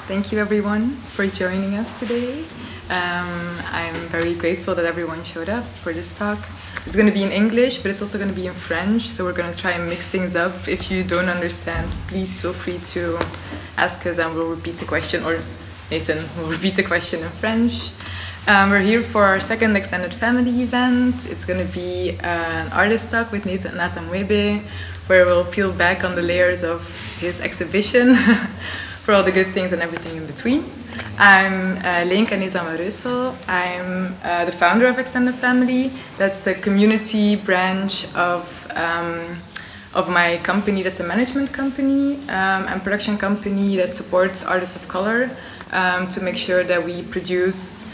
Thank you everyone for joining us today. I'm very grateful that everyone showed up for this talk. It's going to be in English, but it's also going to be in French, so we're going to try and mix things up. If you don't understand, please feel free to ask us and we'll repeat the question, or Nathan will repeat the question in French. We're here for our second extended family event. It's going to be an artist talk with Nathan Webe, where we'll peel back on the layers of his exhibition for all the good things and everything in between. I'm Lenka Nizama-Reusel. I'm the founder of Extended Family. That's a community branch of my company. That's a management company and production company that supports artists of color to make sure that we produce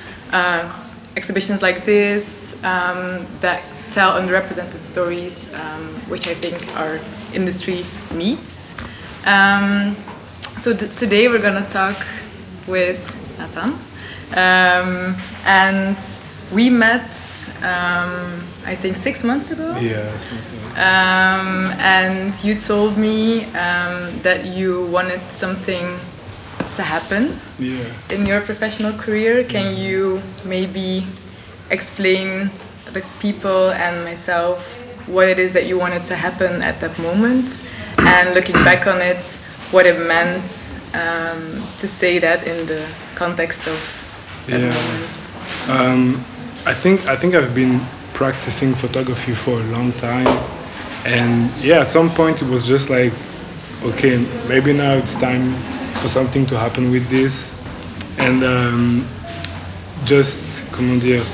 exhibitions like this that tell underrepresented stories, which I think our industry needs. So today we're going to talk with Nathan, and we met I think 6 months ago. Yeah, something like and you told me that you wanted something to happen in your professional career. Can you maybe explain the people and myself what it is that you wanted to happen at that moment, and looking back on it, what it meant to say that in the context of that moment? I think I've been practicing photography for a long time, and yeah, at some point it was just like, okay, maybe now it's time for something to happen with this, and just, comment dire,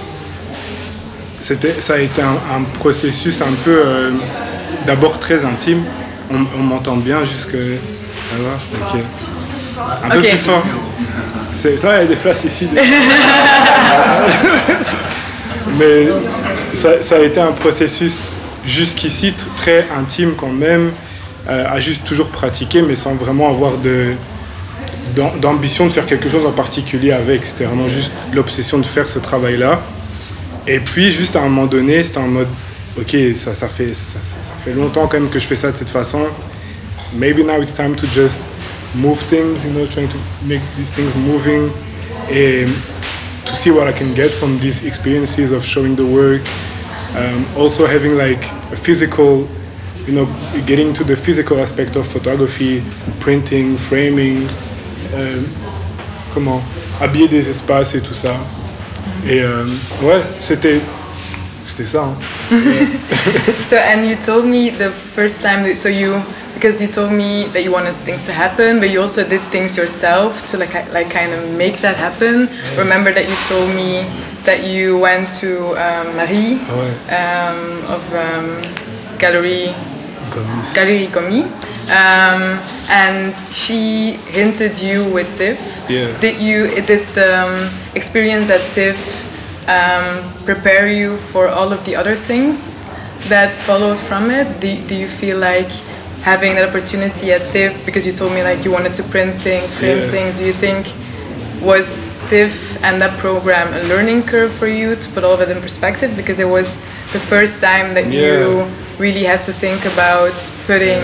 ça a été un processus un peu d'abord très intime. On m'entend bien jusque là-bas. Ok. Un peu plus fort. Ça, il y a des places ici. Mais ça a été un processus jusqu'ici très intime quand même, à juste toujours pratiquer, mais sans vraiment avoir d'ambition de faire quelque chose en particulier avec. C'était vraiment juste l'obsession de faire ce travail-là. Et puis, juste à un moment donné, c'était en mode, ok, ça fait longtemps quand même que je fais ça de cette façon. Maybe now it's time to just move things, you know, trying to make these things moving, and to see what I can get from these experiences of showing the work. Also having like a physical, you know, getting to the physical aspect of photography, printing, framing, comment habiller des espaces et tout ça. Et ouais, c'était ça. Hein. So, and you told me the first time, because you told me that you wanted things to happen, but you also did things yourself to like kind of make that happen. Yeah. Remember that you told me that you went to Marie of Galerie Gomis, and she hinted you with TIFF. Yeah. Did the experience at TIFF prepare you for all of the other things that followed from it? Do you feel like having that opportunity at TIFF, because you told me like you wanted to print things, frame things, do you think was TIFF and that program a learning curve for you to put all of it in perspective, because it was the first time that you really had to think about putting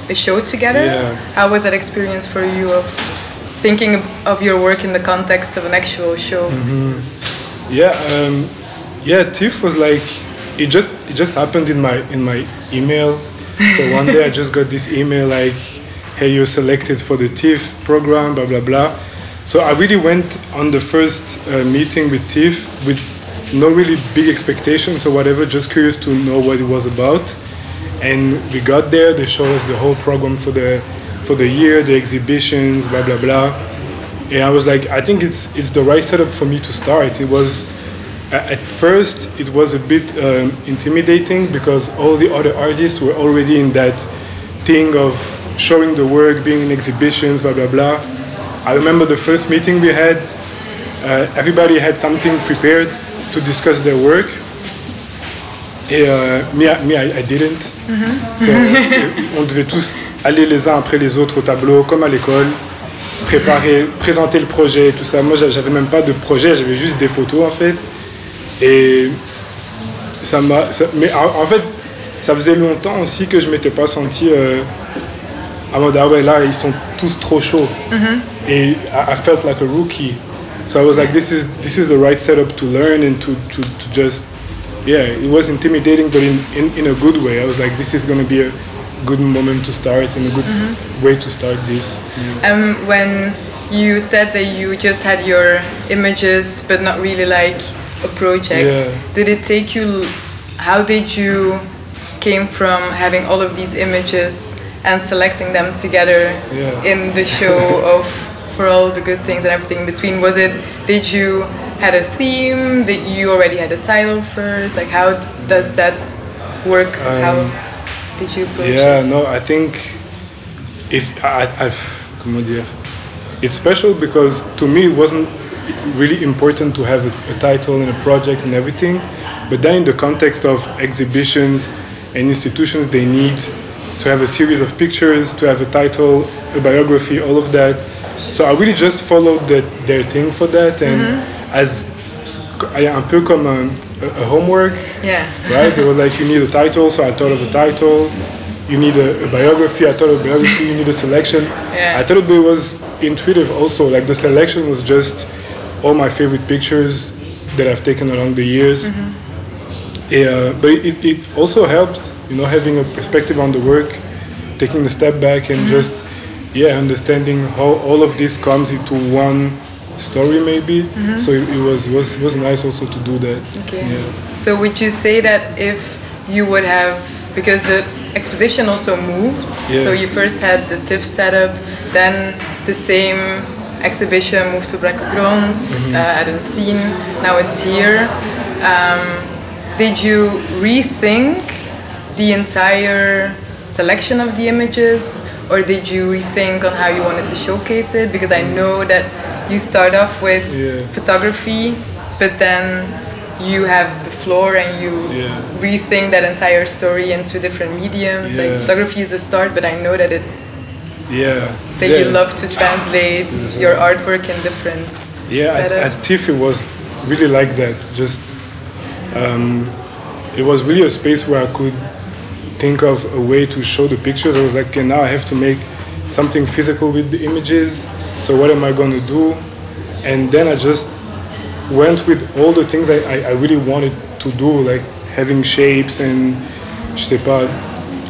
a show together? How was that experience for you of thinking of your work in the context of an actual show? TIFF was like, it just happened in my email. So one day I just got this email like, hey, you're selected for the TIFF program, blah, blah, blah. So I really went on the first meeting with TIFF with no really big expectations or whatever, just curious to know what it was about. And we got there, they showed us the whole program for the year, the exhibitions, blah, blah, blah. And I was like, I think it's the right setup for me to start. It was, at first, it was a bit intimidating because all the other artists were already in that thing of showing the work, being in exhibitions, blah, blah, blah. I remember the first meeting we had, everybody had something prepared to discuss their work. Me, I didn't. So, on devait tous aller les uns après les autres au tableau, comme à l'école, présenter le projet et tout ça. Moi, j'avais même pas de projet, j'avais juste des photos en fait. Et mais en fait, ça faisait longtemps aussi que je m'étais pas senti à mode, ah ouais, là, ils sont tous trop chauds. I felt like a rookie. So I was like, this is the right setup to learn and to just, yeah, it was intimidating, but in a good way. I was like, this is going to be a good moment to start and a good way to start this. Yeah. When you said that you just had your images, but not really like a project, did it take you, how did you came from having all of these images and selecting them together in the show of for all the good things and everything in between? Was it, did you had a theme, did you already had a title first, like how does that work? How did you approach it? No, I think it's special because to me it wasn't really important to have a title and a project and everything, but then in the context of exhibitions and institutions, they need to have a series of pictures, to have a title, a biography, all of that. So I really just followed their thing for that, and as un peu comme a homework, right? They were like, you need a title, so I thought of a title. You need a biography, I thought of a biography. You need a selection. I thought it was intuitive also. Like the selection was just all my favorite pictures that I've taken along the years. But it also helped, you know, having a perspective on the work, taking a step back and just understanding how all of this comes into one story maybe. So it was nice also to do that. So would you say that if you would have, because the exposition also moved, so you first had the TIFF setup, then the same exhibition moved to Brakkegrond at Unseen, now it's here. Did you rethink the entire selection of the images, or did you rethink on how you wanted to showcase it? Because I know that you start off with photography, but then you have the floor and you rethink that entire story into different mediums. Like photography is a start, but I know that you love to translate your artwork in different setups. At TIFF it was really like that. Just it was really a space where I could think of a way to show the pictures. I was like, okay, now I have to make something physical with the images. So what am I going to do? And then I just went with all the things I really wanted to do, like having shapes and je sais pas.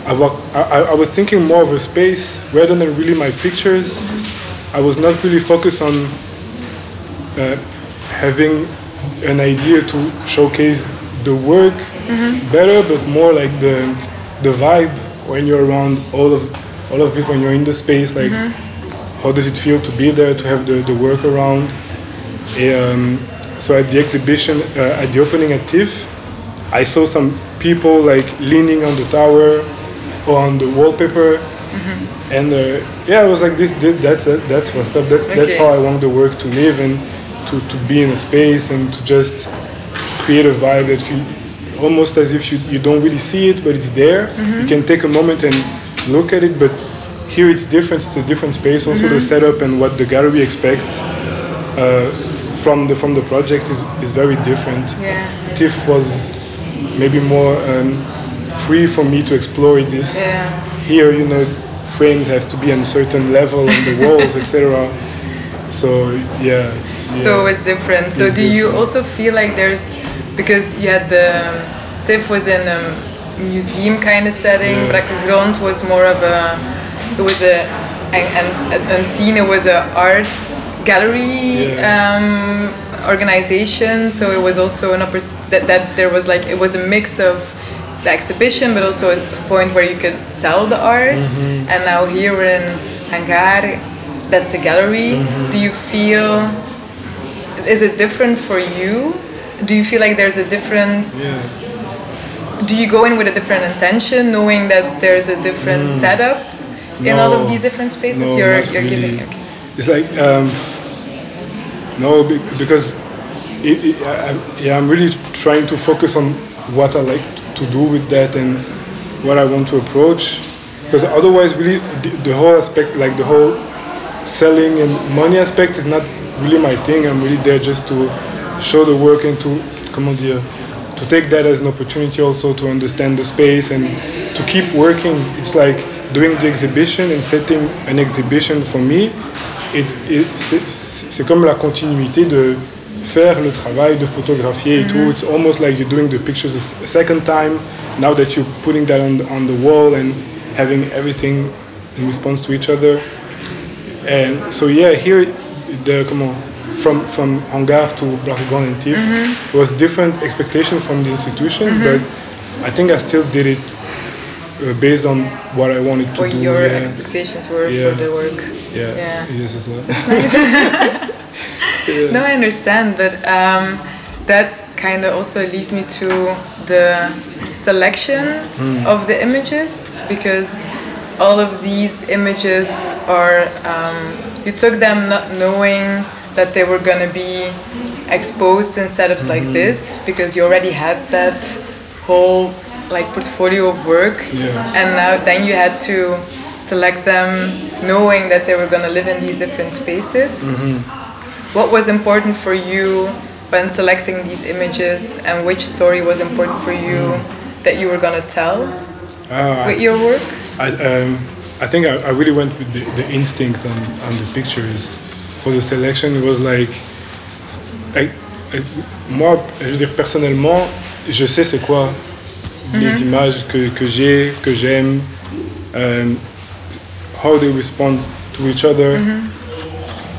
I was thinking more of a space rather than really my pictures. I was not really focused on having an idea to showcase the work better, but more like the vibe when you're around all of it, when you're in the space, like how does it feel to be there, to have the work around. So at the exhibition, at the opening at TIFF, I saw some people like leaning on the tower or on the wallpaper, and I was like, that's what's up. That's how I want the work to live and to be in a space and to just create a vibe that you, almost as if you don't really see it, but it's there. You can take a moment and look at it, but here it's different. It's a different space. Also, the setup and what the gallery expects from the project is very different. TIFF was maybe more free for me to explore this. Here, you know, frames has to be on a certain level on the walls, etc. So so it's different. So do you also feel like there's, because you had the TIFF was in a museum kind of setting, Brakkegrond was more of Unseen, it was a arts gallery organization, so it was also an opportunity that there was like, it was a mix of the exhibition but also a point where you could sell the art. And now here we're in Hangar, that's a gallery. Do you feel, is it different for you? Do you feel like there's a different, do you go in with a different intention knowing that there's a different setup in all of these different spaces you're giving? It's like, no, because I'm really trying to focus on what I like to do with that and what I want to approach. Because otherwise, really, the whole aspect, like the whole selling and money aspect is not really my thing. I'm really there just to show the work and to take that as an opportunity also to understand the space and to keep working. It's like doing the exhibition and setting an exhibition for me c'est comme la continuité de faire le travail de photographier et tout. It's almost like you're doing the pictures a second time now that you're putting that on the wall and having everything in response to each other. And so yeah, here from Hangar to Blackgone and TIFF was different expectations from the institutions, but I think I still did it based on what I wanted to do. What your expectations were for the work. Yeah. Yes, it's nice. No, I understand, but that kind of also leads me to the selection of the images, because all of these images are, you took them not knowing that they were going to be exposed in setups like this, because you already had that whole like portfolio of work, and then you had to select them knowing that they were going to live in these different spaces. What was important for you when selecting these images, and which story was important for you that you were going to tell with your work? I think I really went with the instinct on the pictures. For the selection, it was like moi, je veux dire personnellement, je sais c'est quoi les images que j'aime, how they respond to each other.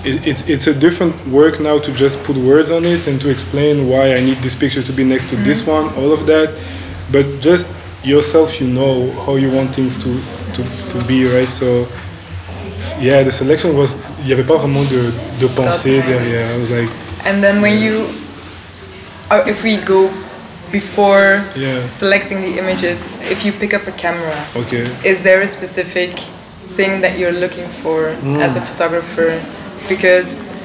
It's a different work now to just put words on it and to explain why I need this picture to be next to this one, all of that. But just yourself, you know how you want things to be, right? So yeah, the selection was, il n'y avait pas vraiment de pensée derrière. I was like, and then when you, or if we go before selecting the images, if you pick up a camera, is there a specific thing that you're looking for as a photographer? Because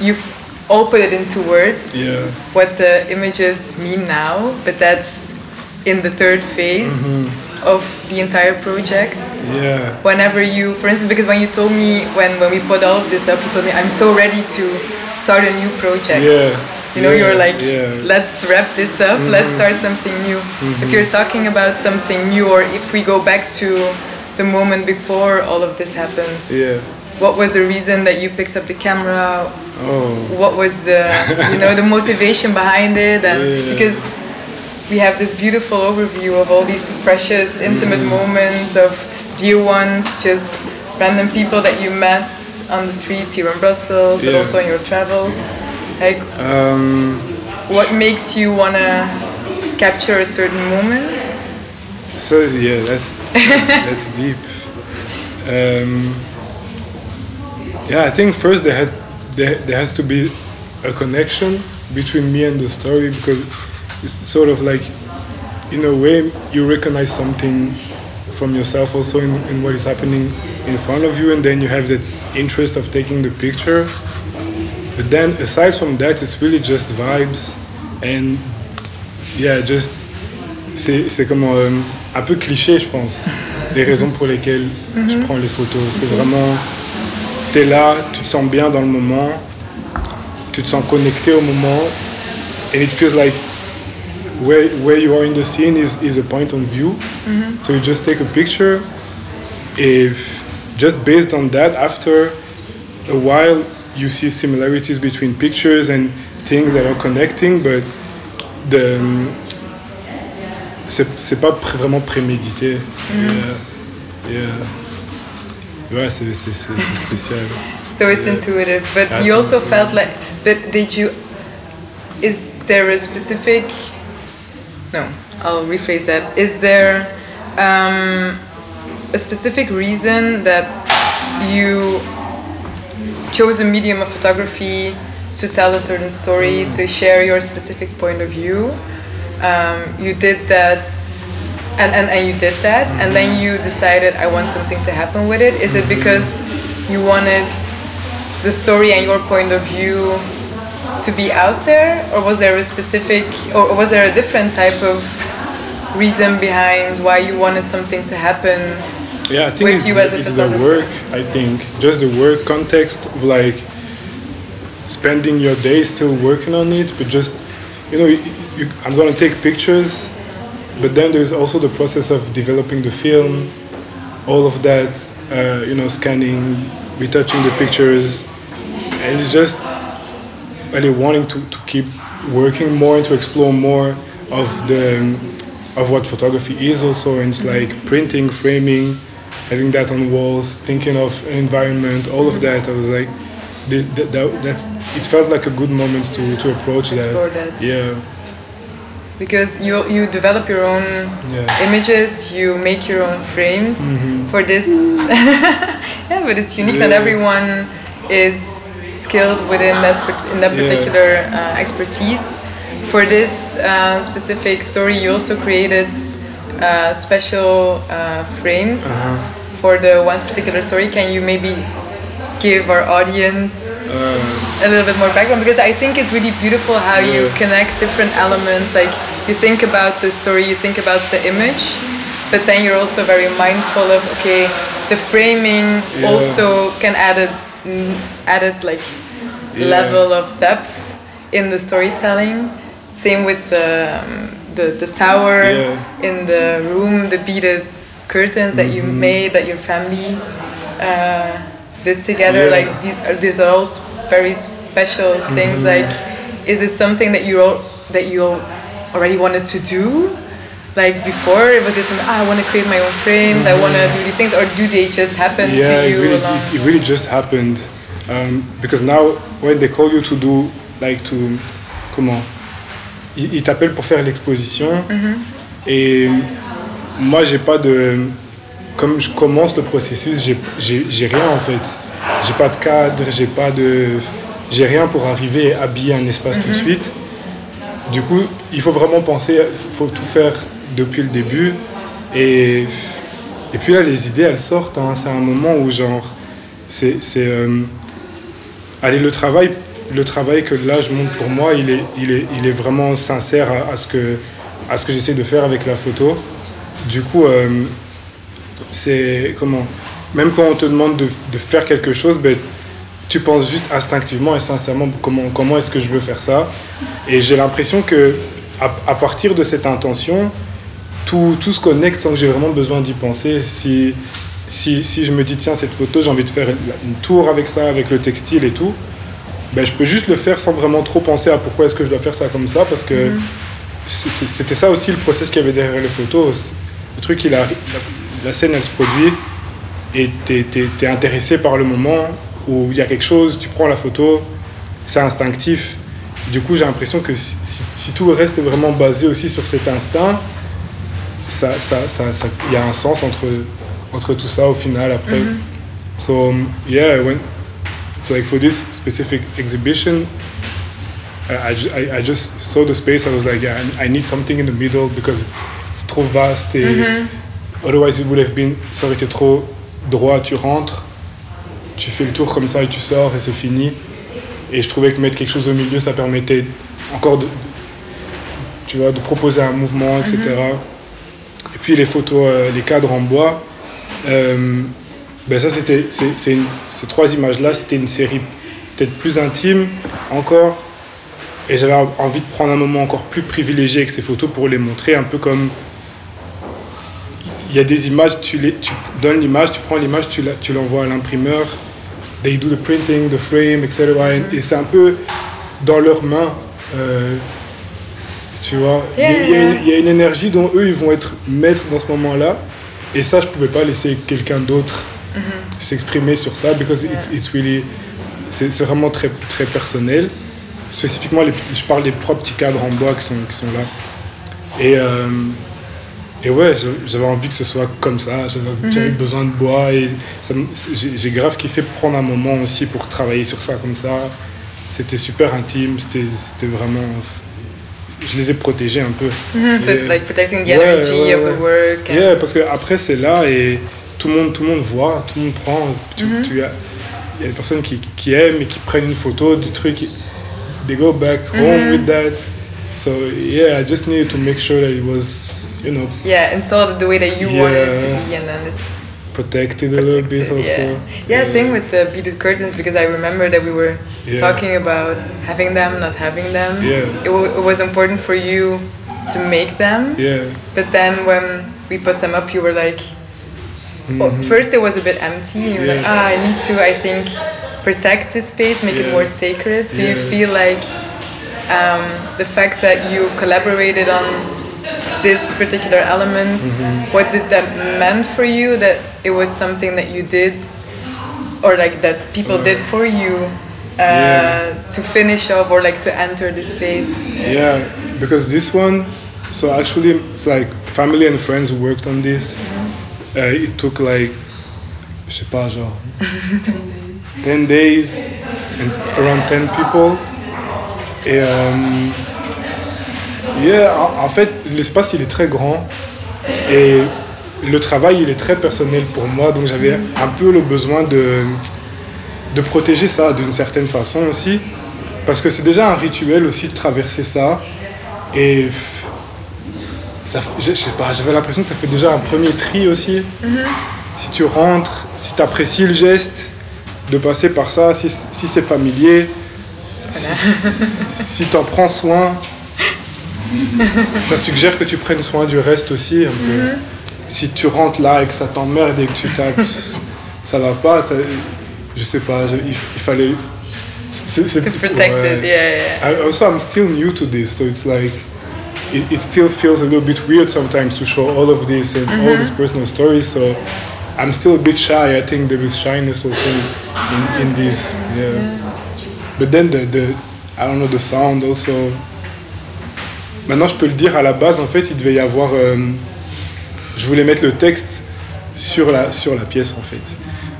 you've all put it into words, what the images mean now, but that's in the third phase of the entire project. Whenever you, for instance, because when you told me, when we put all of this up, you told me, I'm so ready to start a new project. You know, you're like, let's wrap this up, let's start something new. If you're talking about something new, or if we go back to the moment before all of this happens, what was the reason that you picked up the camera? What was the, you know, the motivation behind it? And because we have this beautiful overview of all these precious, intimate moments of dear ones, just random people that you met on the streets here in Brussels, but also in your travels. Like, what makes you want to capture a certain moment? So yeah, that's deep. Yeah, I think first there has to be a connection between me and the story, because it's sort of like, in a way, you recognize something from yourself also in what is happening in front of you, and then you have that interest of taking the picture. But then aside from that, it's really just vibes, and just c'est comme un peu cliché, je pense, les raisons pour lesquelles je prends les photos. C'est vraiment, t'es là, tu te sens bien dans le moment, tu te sens connecté au moment, and it feels like where you are in the scene is a point of view. So you just take a picture. If just based on that, after a while, you see similarities between pictures and things that are connecting, but c'est pas vraiment prémédité. Ouais, c'est spécial. So it's intuitive, but you also felt like, but is there a specific, no, I'll rephrase that. Is there a specific reason that you chose a medium of photography to tell a certain story, to share your specific point of view? You did that, and you did that, and then you decided, I want something to happen with it. Is it because you wanted the story and your point of view to be out there, or was there a specific, or was there a different type of reason behind why you wanted something to happen? Yeah, I think it's the work. I think just the work context of like spending your day still working on it, but just, you know, I'm gonna take pictures, but then there's also the process of developing the film, all of that, you know, scanning, retouching the pictures, and it's just really wanting to keep working more and to explore more of what photography is also, and it's like printing, framing, having that on walls, thinking of an environment, all of that. I was like, it felt like a good moment to approach that. Yeah. Because you develop your own images, you make your own frames for this. Yeah, but it's unique. Not everyone is skilled within that particular expertise. For this specific story, you also created special frames for the one particular story. Can you maybe give our audience a little bit more background? Because I think it's really beautiful how you connect different elements. Like you think about the story, you think about the image, but then you're also very mindful of, okay, the framing also can add like level of depth in the storytelling. Same with the tower in the room, the beaded curtains that you made, that your family did together. Like these are all very special things. Like, is it something that you already wanted to do? Like before, was it something, I want to create my own frames, I want to do these things, or do they just happen to you? It really just happened. Because now, when they call you to do, like ils t'appellent pour faire l'exposition, et moi j'ai pas de, comme je commence le processus, j'ai rien en fait, j'ai pas de cadre, j'ai rien pour arriver et habiller un espace tout de suite. Du coup, il faut vraiment penser, il faut tout faire depuis le début, et puis là les idées elles sortent, hein. C'est un moment où genre allez, le travail que là je montre pour moi, il est vraiment sincère à ce que j'essaie de faire avec la photo. Du coup, c'est comment, même quand on te demande de faire quelque chose, ben, tu penses juste instinctivement et sincèrement comment est-ce que je veux faire ça. Et j'ai l'impression que à partir de cette intention, tout se connecte sans que j'ai vraiment besoin d'y penser. Si je me dis tiens, cette photo, j'ai envie de faire une tour avec ça, avec le textile et tout, ben, je peux juste le faire sans vraiment trop penser à pourquoi est-ce que je dois faire ça comme ça, parce que c'était ça aussi le process qu'il y avait derrière les photos. Le truc, la scène elle se produit et t'es intéressé par le moment où il y a quelque chose, tu prends la photo, c'est instinctif. Du coup, j'ai l'impression que si tout le reste est vraiment basé aussi sur cet instinct, y a un sens entre tout ça au final après. So yeah, like for this specific exhibition, I just saw the space. I was like, yeah, I need something in the middle because it's trop vaste. Et otherwise, it would have been, ça aurait été trop droit. Tu rentres, tu fais le tour comme ça et tu sors et c'est fini. Et je trouvais que mettre quelque chose au milieu, ça permettait encore de proposer un mouvement, etc. Et puis les photos, les cadres en bois. Ben ça ces trois images-là, c'était une série peut-être plus intime encore. Et j'avais envie de prendre un moment encore plus privilégié avec ces photos pour les montrer un peu comme... Il y a des images, tu donnes l'image, tu prends l'image, tu l'envoies à l'imprimeur. They do the printing, the frame, etc. Et c'est un peu dans leurs mains. Tu vois, il y a une énergie dont eux, ils vont être maîtres dans ce moment-là. Et ça, je pouvais pas laisser quelqu'un d'autre s'exprimer sur ça, because it's really, c'est vraiment très, très personnel. Spécifiquement, je parle des trois petits cadres en bois qui sont là. Et ouais, j'avais envie que ce soit comme ça. J'avais besoin de bois et j'ai grave kiffé prendre un moment aussi pour travailler sur ça comme ça. C'était super intime, c'était vraiment... Je les ai protégés un peu. So it's like protecting the energy of the work. Yeah, parce qu'après c'est là et tout le monde voit, tout le monde prend. Il y a des personnes qui aiment et qui prennent une photo du truc. They go back home with that. So yeah, I just needed to make sure that it was, you know. Yeah, installed the way that you wanted it to be, and then it's protected a little bit also. Yeah, same with the beaded curtains, because I remember that we were talking about having them, not having them. Yeah. It was important for you to make them. Yeah. But then when we put them up, you were like, first it was a bit empty. You're like, I need to, I think, protect this space, make it more sacred. Do you feel like the fact that you collaborated on this particular element, what did that mean for you? That it was something that you did, or like that people did for you to finish off, or like to enter this space? Yeah, because this one, so actually it's like family and friends who worked on this. It took like, je sais pas, genre 10 days and around 10 people. Et en fait, l'espace il est très grand et le travail il est très personnel pour moi, donc j'avais un peu le besoin de protéger ça d'une certaine façon aussi, parce que c'est déjà un rituel aussi de traverser ça, et ça, je sais pas, j'avais l'impression que ça fait déjà un premier tri aussi. Si tu rentres, si tu apprécies le geste de passer par ça, si c'est familier, si tu en prends soin, ça suggère que tu prennes soin du reste aussi un peu. Si tu rentres là et que ça t'emmerde et que tu tapes, ça va pas, ça, je sais pas, il fallait... C'est protected, yeah. Also, I'm still new to this, so it's like, it still feels a little bit weird sometimes to show all of this and all these personal stories, so I'm still a bit shy. I think there is shyness also in this, But then I don't know, the sound also. Maintenant, je peux le dire, à la base, en fait, il devait y avoir... je voulais mettre le texte sur la pièce, en fait.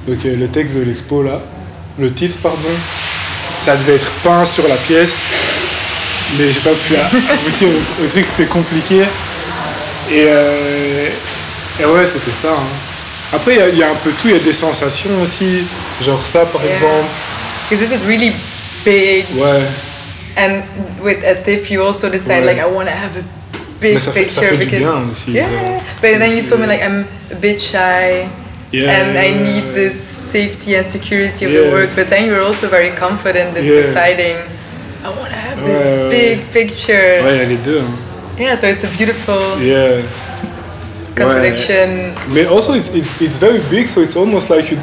Donc, le texte de l'expo, là, le titre, pardon, ça devait être peint sur la pièce, mais j'ai pas pu aboutir au truc, c'était compliqué. Et ouais, c'était ça. Hein. Après, il y a un peu tout, il y a des sensations aussi, genre ça, par exemple. Because this is really big. Ouais. And with Atif, you also decide like I want to have a big picture ça fait because du bien aussi, but then you told me like I'm a bit shy and I need this safety and security of the work. But then you're also very confident in deciding I want to have this big picture. Ouais, il y a les deux. Hein. Yeah, so it's a beautiful contradiction. Mais also it's very big, so it's almost like you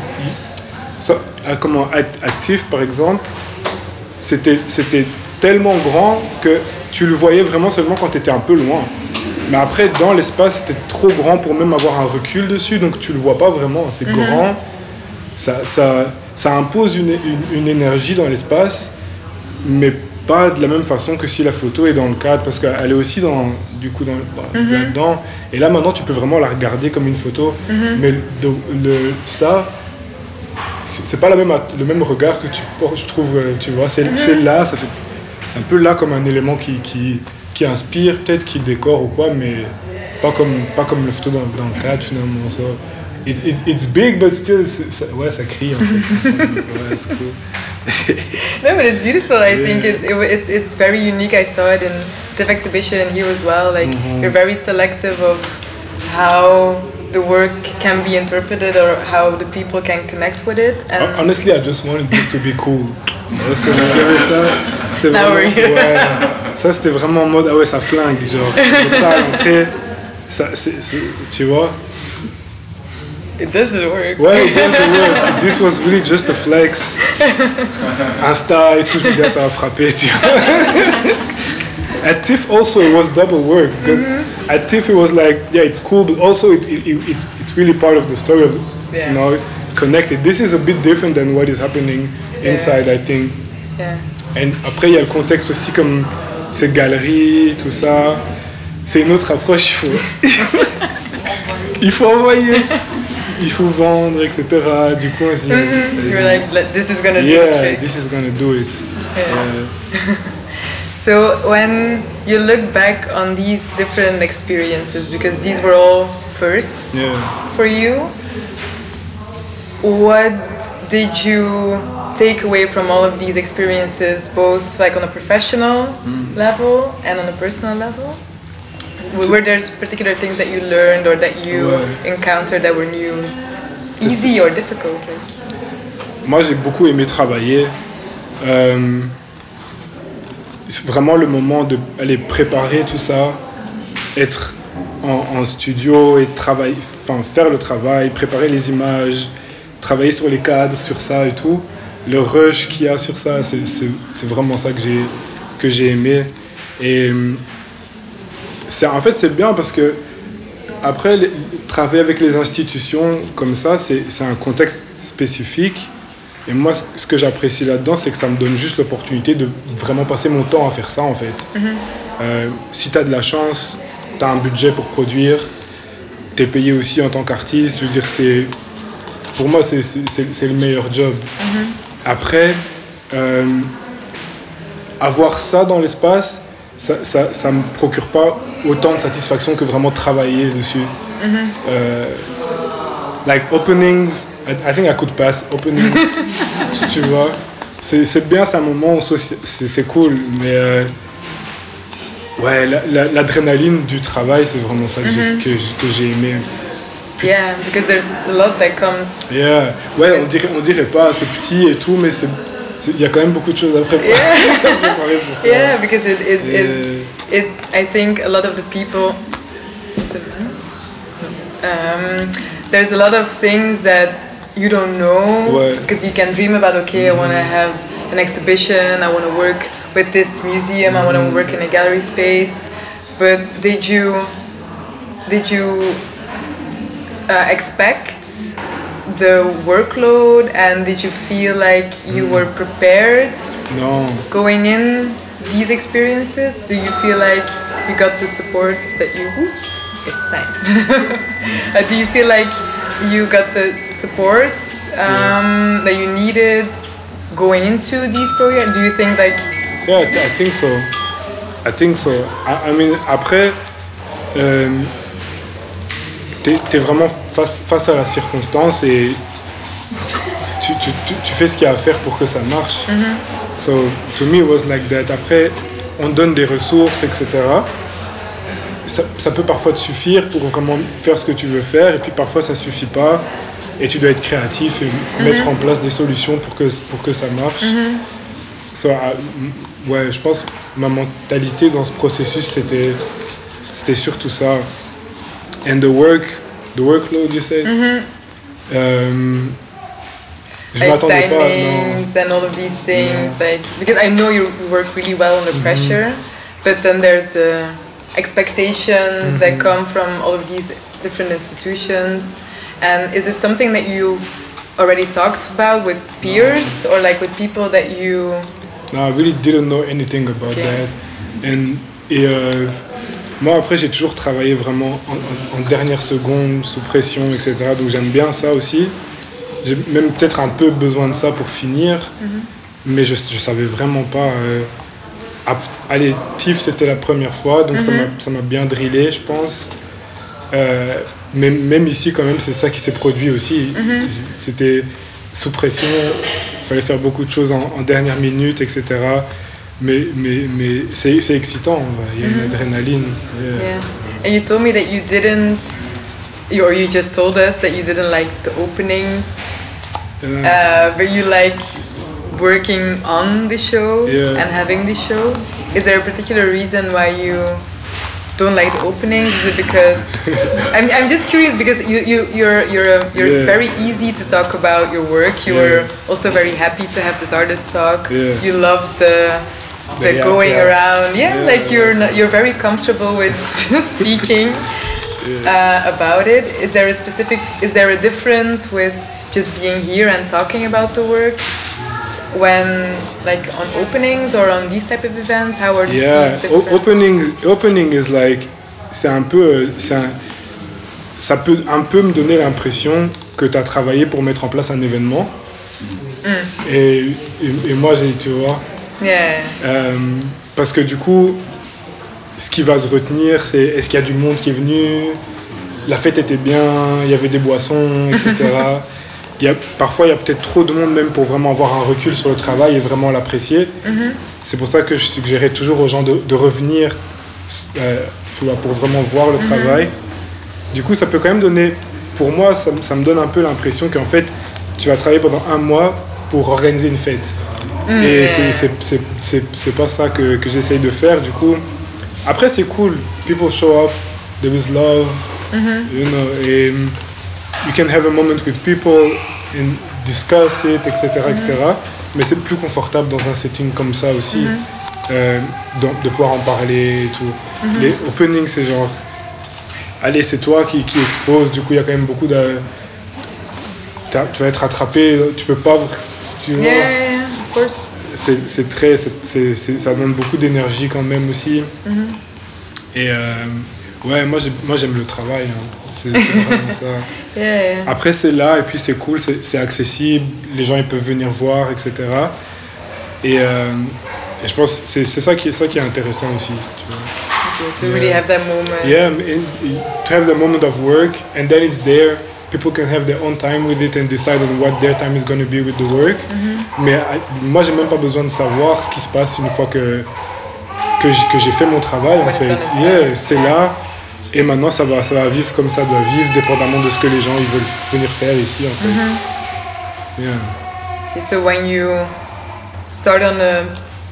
so, comment Atif par exemple, c'était tellement grand que tu le voyais vraiment seulement quand tu étais un peu loin. Mais après, dans l'espace, c'était trop grand pour même avoir un recul dessus, donc tu le vois pas vraiment. C'est grand, ça impose une énergie dans l'espace, mais pas de la même façon que si la photo est dans le cadre, parce qu'elle est aussi là-dedans. Et là, maintenant, tu peux vraiment la regarder comme une photo. Mais ça, c'est pas le même regard que tu portes, je trouve, tu vois. C'est là, c'est un peu là comme un élément qui inspire, peut-être qui décore ou quoi, mais pas comme le photo dans le cadre finalement. So, it's big, but still, ça crie en fait. Ouais, c'est cool. No, but it's beautiful. I think it's very unique. I saw it in the exhibition here as well. Like you're very selective of how the work can be interpreted or how the people can connect with it. And honestly, I just wanted this to be cool. Ça, c'était vraiment, ça c'était vraiment en mode ah ouais, ça flingue, genre ça à l'entrée, tu vois. It does the work. Ouais, it does the work. This was really just a flex. Insta et tout, je me disais ça va frapper, tu vois. At TIFF also it was double work because at TIFF it was like it's cool, but also it's really part of the story of you know, connected. This is a bit different than what is happening inside, I think. And après il y a le contexte aussi, comme ces galeries, tout ça. C'est une autre approche. Il faut envoyer, il faut vendre, etc. Du coup aussi. You're like, this is gonna do it. Yeah, this is gonna do it. So when you look back on these different experiences, because these were all firsts for you, what did you take away from all of these experiences, both like on a professional level and on a personal level? Were there particular things that you learned or that you encountered that were new, easy or difficult? Moi, j'ai beaucoup aimé travailler. C'est vraiment le moment d'aller préparer tout ça, être en studio et faire le travail, préparer les images, travailler sur les cadres, sur ça et tout. Le rush qu'il y a sur ça, c'est vraiment ça que j'ai aimé. Et en fait, c'est bien parce que après, travailler avec les institutions comme ça, c'est un contexte spécifique. Et moi, ce que j'apprécie là-dedans, c'est que ça me donne juste l'opportunité de vraiment passer mon temps à faire ça, en fait. Si tu as de la chance, tu as un budget pour produire, tu es payé aussi en tant qu'artiste. Je veux dire, pour moi, c'est le meilleur job. Après, avoir ça dans l'espace, ça me procure pas autant de satisfaction que vraiment travailler dessus. Like openings, I think I could pass openings. tu vois, c'est bien, c'est un moment où c'est cool, mais ouais, l'adrénaline du travail, c'est vraiment ça que j'ai aimé. Yeah, because there's a lot that comes. Yeah, ouais, on dirait pas, c'est petit et tout, mais il y a quand même beaucoup de choses à préparer. Pour ça. Yeah, because I think a lot of the people. There's a lot of things that you don't know, because you can dream about, okay, I want to have an exhibition, I want to work with this museum, I want to work in a gallery space, but did you expect the workload, and did you feel like you were prepared going in these experiences? Do you feel like you got the support that you... It's time. Do you feel like you got the support that you needed going into these projects? Do you think like... Yeah, I think so. I mean, après, t'es vraiment face à la circonstance et tu fais ce qu'il y a à faire pour que ça marche. So, to me, it was like that. Après, on donne des ressources, etc. Ça peut parfois te suffire pour vraiment faire ce que tu veux faire, et puis parfois ça suffit pas et tu dois être créatif et mettre en place des solutions pour que ça marche. So, ouais, je pense que ma mentalité dans ce processus, c'était surtout ça. And the workload, you say? Je m'attendais pas. Timings and all of these things, like, because I know you work really well under pressure, but then there's the expectations that come from all of these different institutions. And is it something that you already talked about with peers or like with people that you... No, I really didn't know anything about that. Moi, après, j'ai toujours travaillé vraiment en dernière seconde, sous pression, etc. Donc j'aime bien ça aussi. J'ai même peut-être un peu besoin de ça pour finir, mais je savais vraiment pas... Allez, TIFF, c'était la première fois, donc ça m'a bien drillé, je pense. Mais même ici, quand même, c'est ça qui s'est produit aussi. C'était sous pression, il fallait faire beaucoup de choses en dernière minute, etc. Mais c'est excitant, il y a une adrénaline. Yeah. And you told me that you didn't, or you just told us that you didn't like the openings, but you like working on the show and having the show. Is there a particular reason why you don't like the openings? Is it because I'm just curious, because you're very easy to talk about your work. You were also very happy to have this artist talk. You love the going around. Like you're very comfortable with speaking about it. Is there a difference with just being here and talking about the work when, like, on openings or on these type of events? How are these different? Opening is like, ça peut un peu me donner l'impression que tu as travaillé pour mettre en place un événement. Et moi, tu vois. Parce que du coup, ce qui va se retenir, c'est est-ce qu'il y a du monde qui est venu, la fête était bien, il y avait des boissons, etc. Parfois, il y a peut-être trop de monde même pour vraiment avoir un recul sur le travail et vraiment l'apprécier. C'est pour ça que je suggérais toujours aux gens de revenir pour vraiment voir le travail. Du coup, ça peut quand même donner... Pour moi, ça me donne un peu l'impression qu'en fait, tu vas travailler pendant un mois pour organiser une fête. Et c'est pas ça que j'essaye de faire. Du coup, après, c'est cool. People show up. there is love, you know, you can have a moment with people and discuss it, etc., etc. Mais c'est plus confortable dans un setting comme ça aussi, de pouvoir en parler et tout. Les openings, c'est genre, allez, c'est toi qui expose, du coup, il y a quand même beaucoup de... Tu vas être attrapé, tu peux pas... Tu vois, Yeah, of course. ça demande beaucoup d'énergie quand même aussi. Et ouais, moi j'aime le travail, hein. C'est vraiment ça. Yeah. Après c'est là, et puis c'est cool, c'est accessible, les gens ils peuvent venir voir, etc. Et je pense que c'est ça qui est intéressant aussi, tu vois. Okay, to really have that moment. Yeah, and to have the moment of work, and then it's there. People can have their own time with it and decide on what their time is going to be with the work. Mais moi, j'ai même pas besoin de savoir ce qui se passe une fois que j'ai fait mon travail. En fait, yeah, c'est là. Et maintenant, ça va vivre comme ça doit vivre, dépendamment de ce que les gens ils veulent venir faire ici, en fait. Yeah. Okay, so when you start on a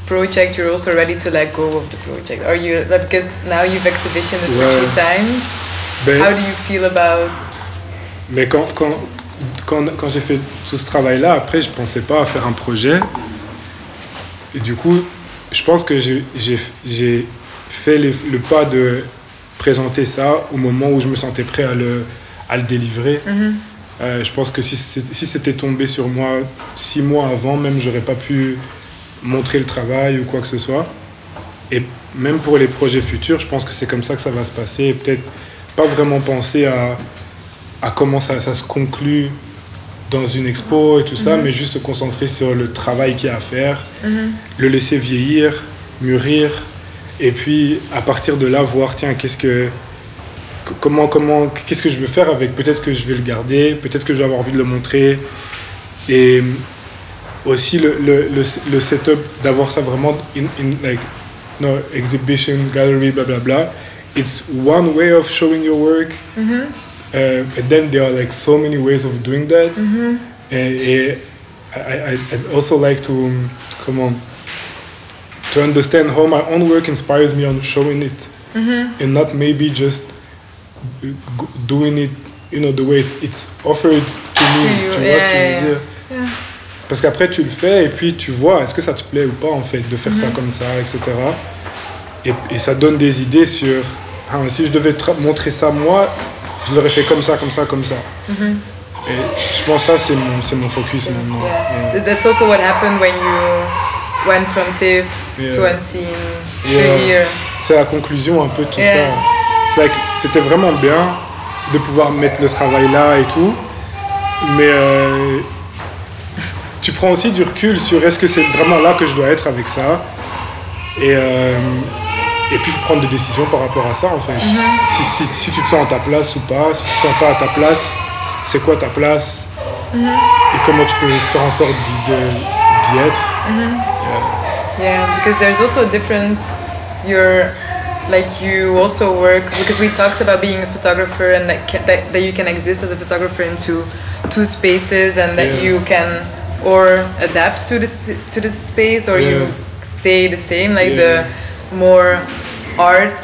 project, you're also ready to let go of the project. Are you, because now you've exhibitioned it for 2 times. Ben, how do you feel about? Mais quand j'ai fait tout ce travail-là, après, je pensais pas à faire un projet. Et du coup, je pense que j'ai fait le pas de présenter ça au moment où je me sentais prêt à le délivrer. Je pense que si c'était tombé sur moi 6 mois avant, même, j'aurais pas pu montrer le travail ou quoi que ce soit. Et même pour les projets futurs, je pense que c'est comme ça que ça va se passer. Et peut-être pas vraiment penser à comment ça se conclut dans une expo et tout ça, mais juste se concentrer sur le travail qu'il y a à faire, le laisser vieillir, mûrir, et puis à partir de là voir, tiens, qu'est-ce que je veux faire avec, peut-être que je vais le garder, peut-être que je vais avoir envie de le montrer, et aussi le setup d'avoir ça vraiment like, no, exhibition, gallery, blablabla. It's one way of showing your work. And then there are like so many ways of doing that. And I'd also like to to understand how my own work inspires me on showing it, and not maybe just doing it, you know, the way it's offered to me. Tu vois ce que je veux dire? Parce qu'après tu le fais et puis tu vois est-ce que ça te plaît ou pas en fait de faire ça comme ça, etc. Et ça donne des idées sur si je devais montrer ça moi, je l'aurais fait comme ça, comme ça, comme ça. Et je pense que ça, c'est mon focus maintenant. Yeah. That's also what happened when you went from TIFF to Unseen to here. C'est la conclusion un peu de tout ça. C'était vraiment bien de pouvoir mettre le travail là et tout. Mais tu prends aussi du recul sur est-ce que c'est vraiment là que je dois être avec ça. Et puis il faut prendre des décisions par rapport à ça en fait. Si tu te sens à ta place ou pas, si tu te sens pas à ta place, c'est quoi ta place et comment tu peux faire en sorte d'y être. Yeah, because there's also a difference. You also work, because we talked about being a photographer and that you can exist as a photographer into 2 spaces and that you can or adapt to the space or you stay the same, like the more art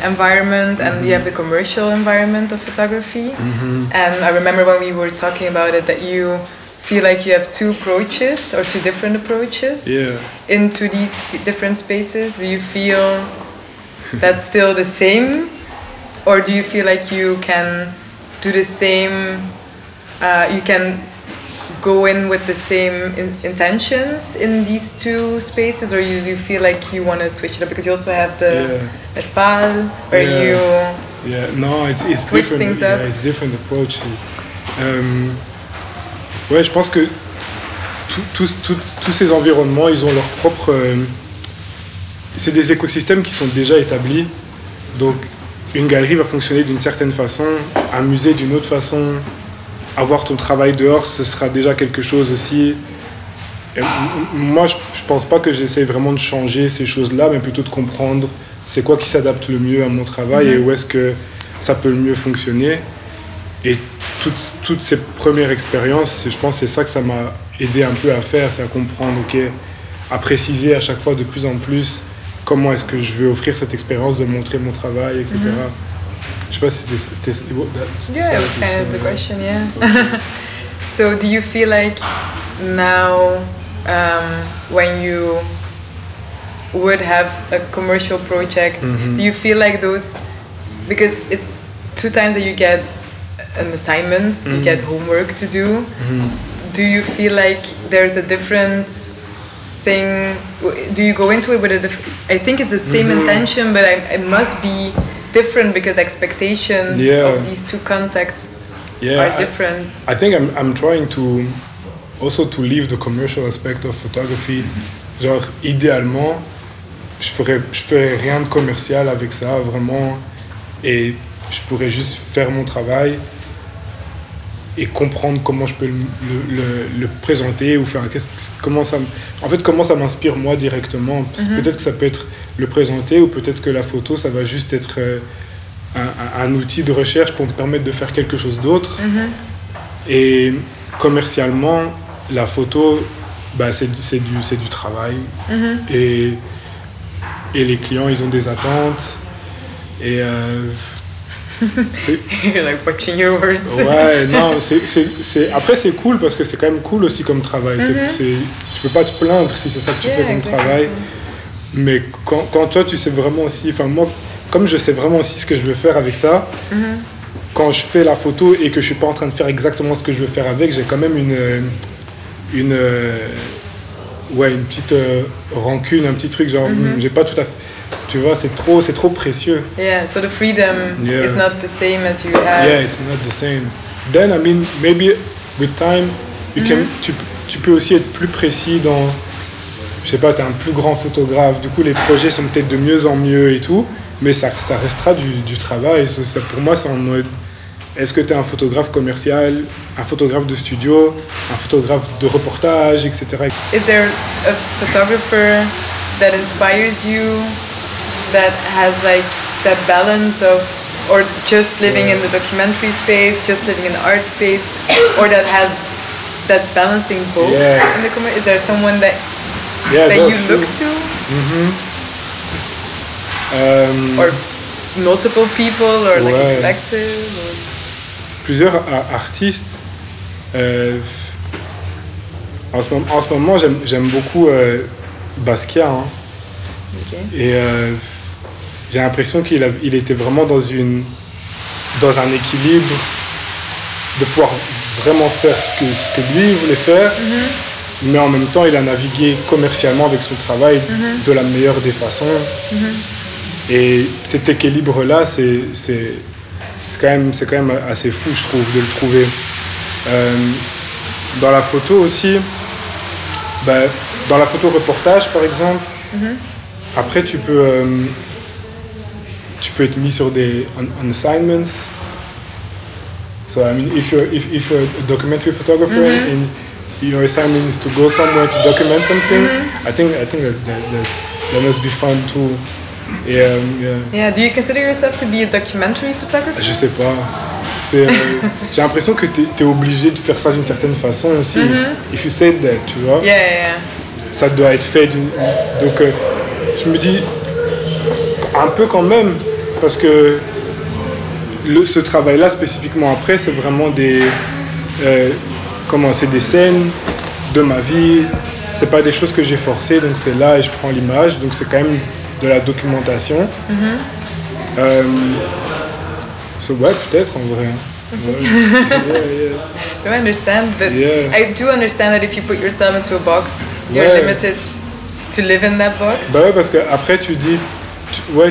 environment and you have the commercial environment of photography. And I remember when we were talking about it that you feel like you have 2 approaches or 2 different approaches into these different spaces. Do you feel that's still the same, or do you feel like you can do the same, you can go in with the same intentions in these 2 spaces, or you feel like you want to switch it up because you also have the Espal where no, it's switch different things up. it's different approaches. Ouais, je pense que tous ces environnements, ils ont leur propre c'est des écosystèmes qui sont déjà établis, donc une galerie va fonctionner d'une certaine façon, un musée d'une autre façon. Avoir ton travail dehors, ce sera déjà quelque chose aussi. Et moi, je pense pas que j'essaie vraiment de changer ces choses-là, mais plutôt de comprendre c'est quoi qui s'adapte le mieux à mon travail et où est-ce que ça peut le mieux fonctionner. Et toutes ces premières expériences, je pense que c'est ça que ça m'a aidé un peu à faire, c'est à comprendre, à préciser à chaque fois de plus en plus comment est-ce que je veux offrir cette expérience de montrer mon travail, etc. Je sais pas si c'était yeah, it was kind of the question, yeah. So do you feel like now when you would have a commercial project, do you feel like those, because it's 2 times that you get an assignment, you get homework to do, do you feel like there's a different thing? Do you go into it with a different, I think it's the same intention, but it must be different because expectations of these 2 contexts are different. I think I'm trying to also to leave the commercial aspect of photography. Genre, idéalement, je ferais rien de commercial avec ça, vraiment, et je pourrais juste faire mon travail et comprendre comment je peux le présenter ou faire comment ça m'inspire moi directement. Peut-être que ça peut être le présenter, ou peut-être que la photo ça va juste être un outil de recherche pour me permettre de faire quelque chose d'autre. Et commercialement la photo, bah, c'est du travail, et les clients ils ont des attentes, et You're like watching your words. Ouais, non, après c'est cool parce que c'est quand même cool aussi comme travail. Tu peux pas te plaindre si c'est ça que tu fais comme travail. Mais quand toi tu sais vraiment aussi, enfin moi, comme je sais vraiment aussi ce que je veux faire avec ça, quand je fais la photo et que je suis pas en train de faire exactement ce que je veux faire avec, j'ai quand même une petite rancune, un petit truc genre j'ai pas tout à fait. Tu vois, c'est trop précieux. Yeah, so the freedom is not the same as you have. Yeah, it's not the same. Then, I mean, maybe with time, tu peux aussi être plus précis dans, je sais pas, t'es un plus grand photographe, du coup les projets sont peut-être de mieux en mieux et tout, mais ça restera du travail. Ça, pour moi, c'est en mode, est-ce que t'es un photographe commercial, un photographe de studio, un photographe de reportage, etc. Is there a photographer that inspires you, that has like that balance of, or just living in the documentary space, just living in the art space, or that's balancing both in the community? Is there someone that you look to? Or multiple people, or like a collective? Or... Plusieurs artistes. En ce moment, j'aime beaucoup Basquiat. Hein. Et j'ai l'impression qu'il était vraiment dans un équilibre de pouvoir vraiment faire ce que lui voulait faire, mais en même temps il a navigué commercialement avec son travail de la meilleure des façons. Et cet équilibre là c'est quand même assez fou, je trouve, de le trouver. Dans la photo aussi, dans la photo reportage par exemple, après tu peux être mis sur des on assignments. So I mean, if you're a documentary photographer and your assignment is to go somewhere to document something, I think that must be fun too. Yeah. Do you consider yourself to be a documentary photographer? Je sais pas. J'ai l'impression que t'es obligé de faire ça d'une certaine façon aussi. If you say that, tu vois. Yeah. Ça doit être fait donc je me dis un peu quand même, parce que ce travail-là spécifiquement après, c'est vraiment c'est des scènes de ma vie, c'est pas des choses que j'ai forcées, donc c'est là et je prends l'image, donc c'est quand même de la documentation. Ouais, peut-être en vrai. Do I understand that? I do understand that if you put yourself into a box, you're limited to live in that box. Bah ouais, parce que après tu dis,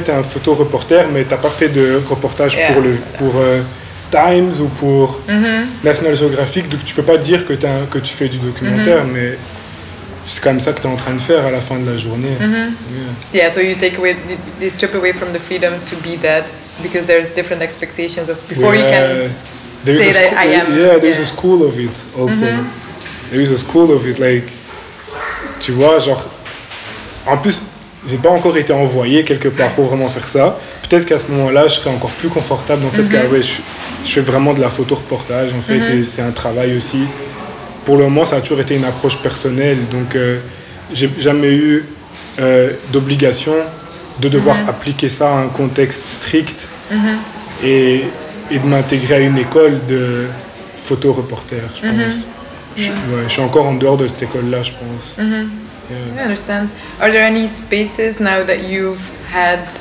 t'es un photo-reporter, mais t'as pas fait de reportage pour Times ou pour National Geographic, donc tu peux pas dire que tu fais du documentaire, mais c'est quand même ça que t'es en train de faire à la fin de la journée. Yeah, so you strip away from the freedom to be that, because there's different expectations of before you can say that I am. Yeah, there's a school of it also. There is a school of it, like, tu vois, genre, en plus, j'ai pas encore été envoyé quelque part pour vraiment faire ça. Peut-être qu'à ce moment-là, je serais encore plus confortable dans le fait que je fais vraiment de la photo-reportage, en fait, et c'est un travail aussi. Pour le moment, ça a toujours été une approche personnelle, donc j'ai jamais eu d'obligation de devoir appliquer ça à un contexte strict et de m'intégrer à une école de photoreporter, je pense. Je suis encore en dehors de cette école-là, je pense. I understand. Are there any spaces now that you've had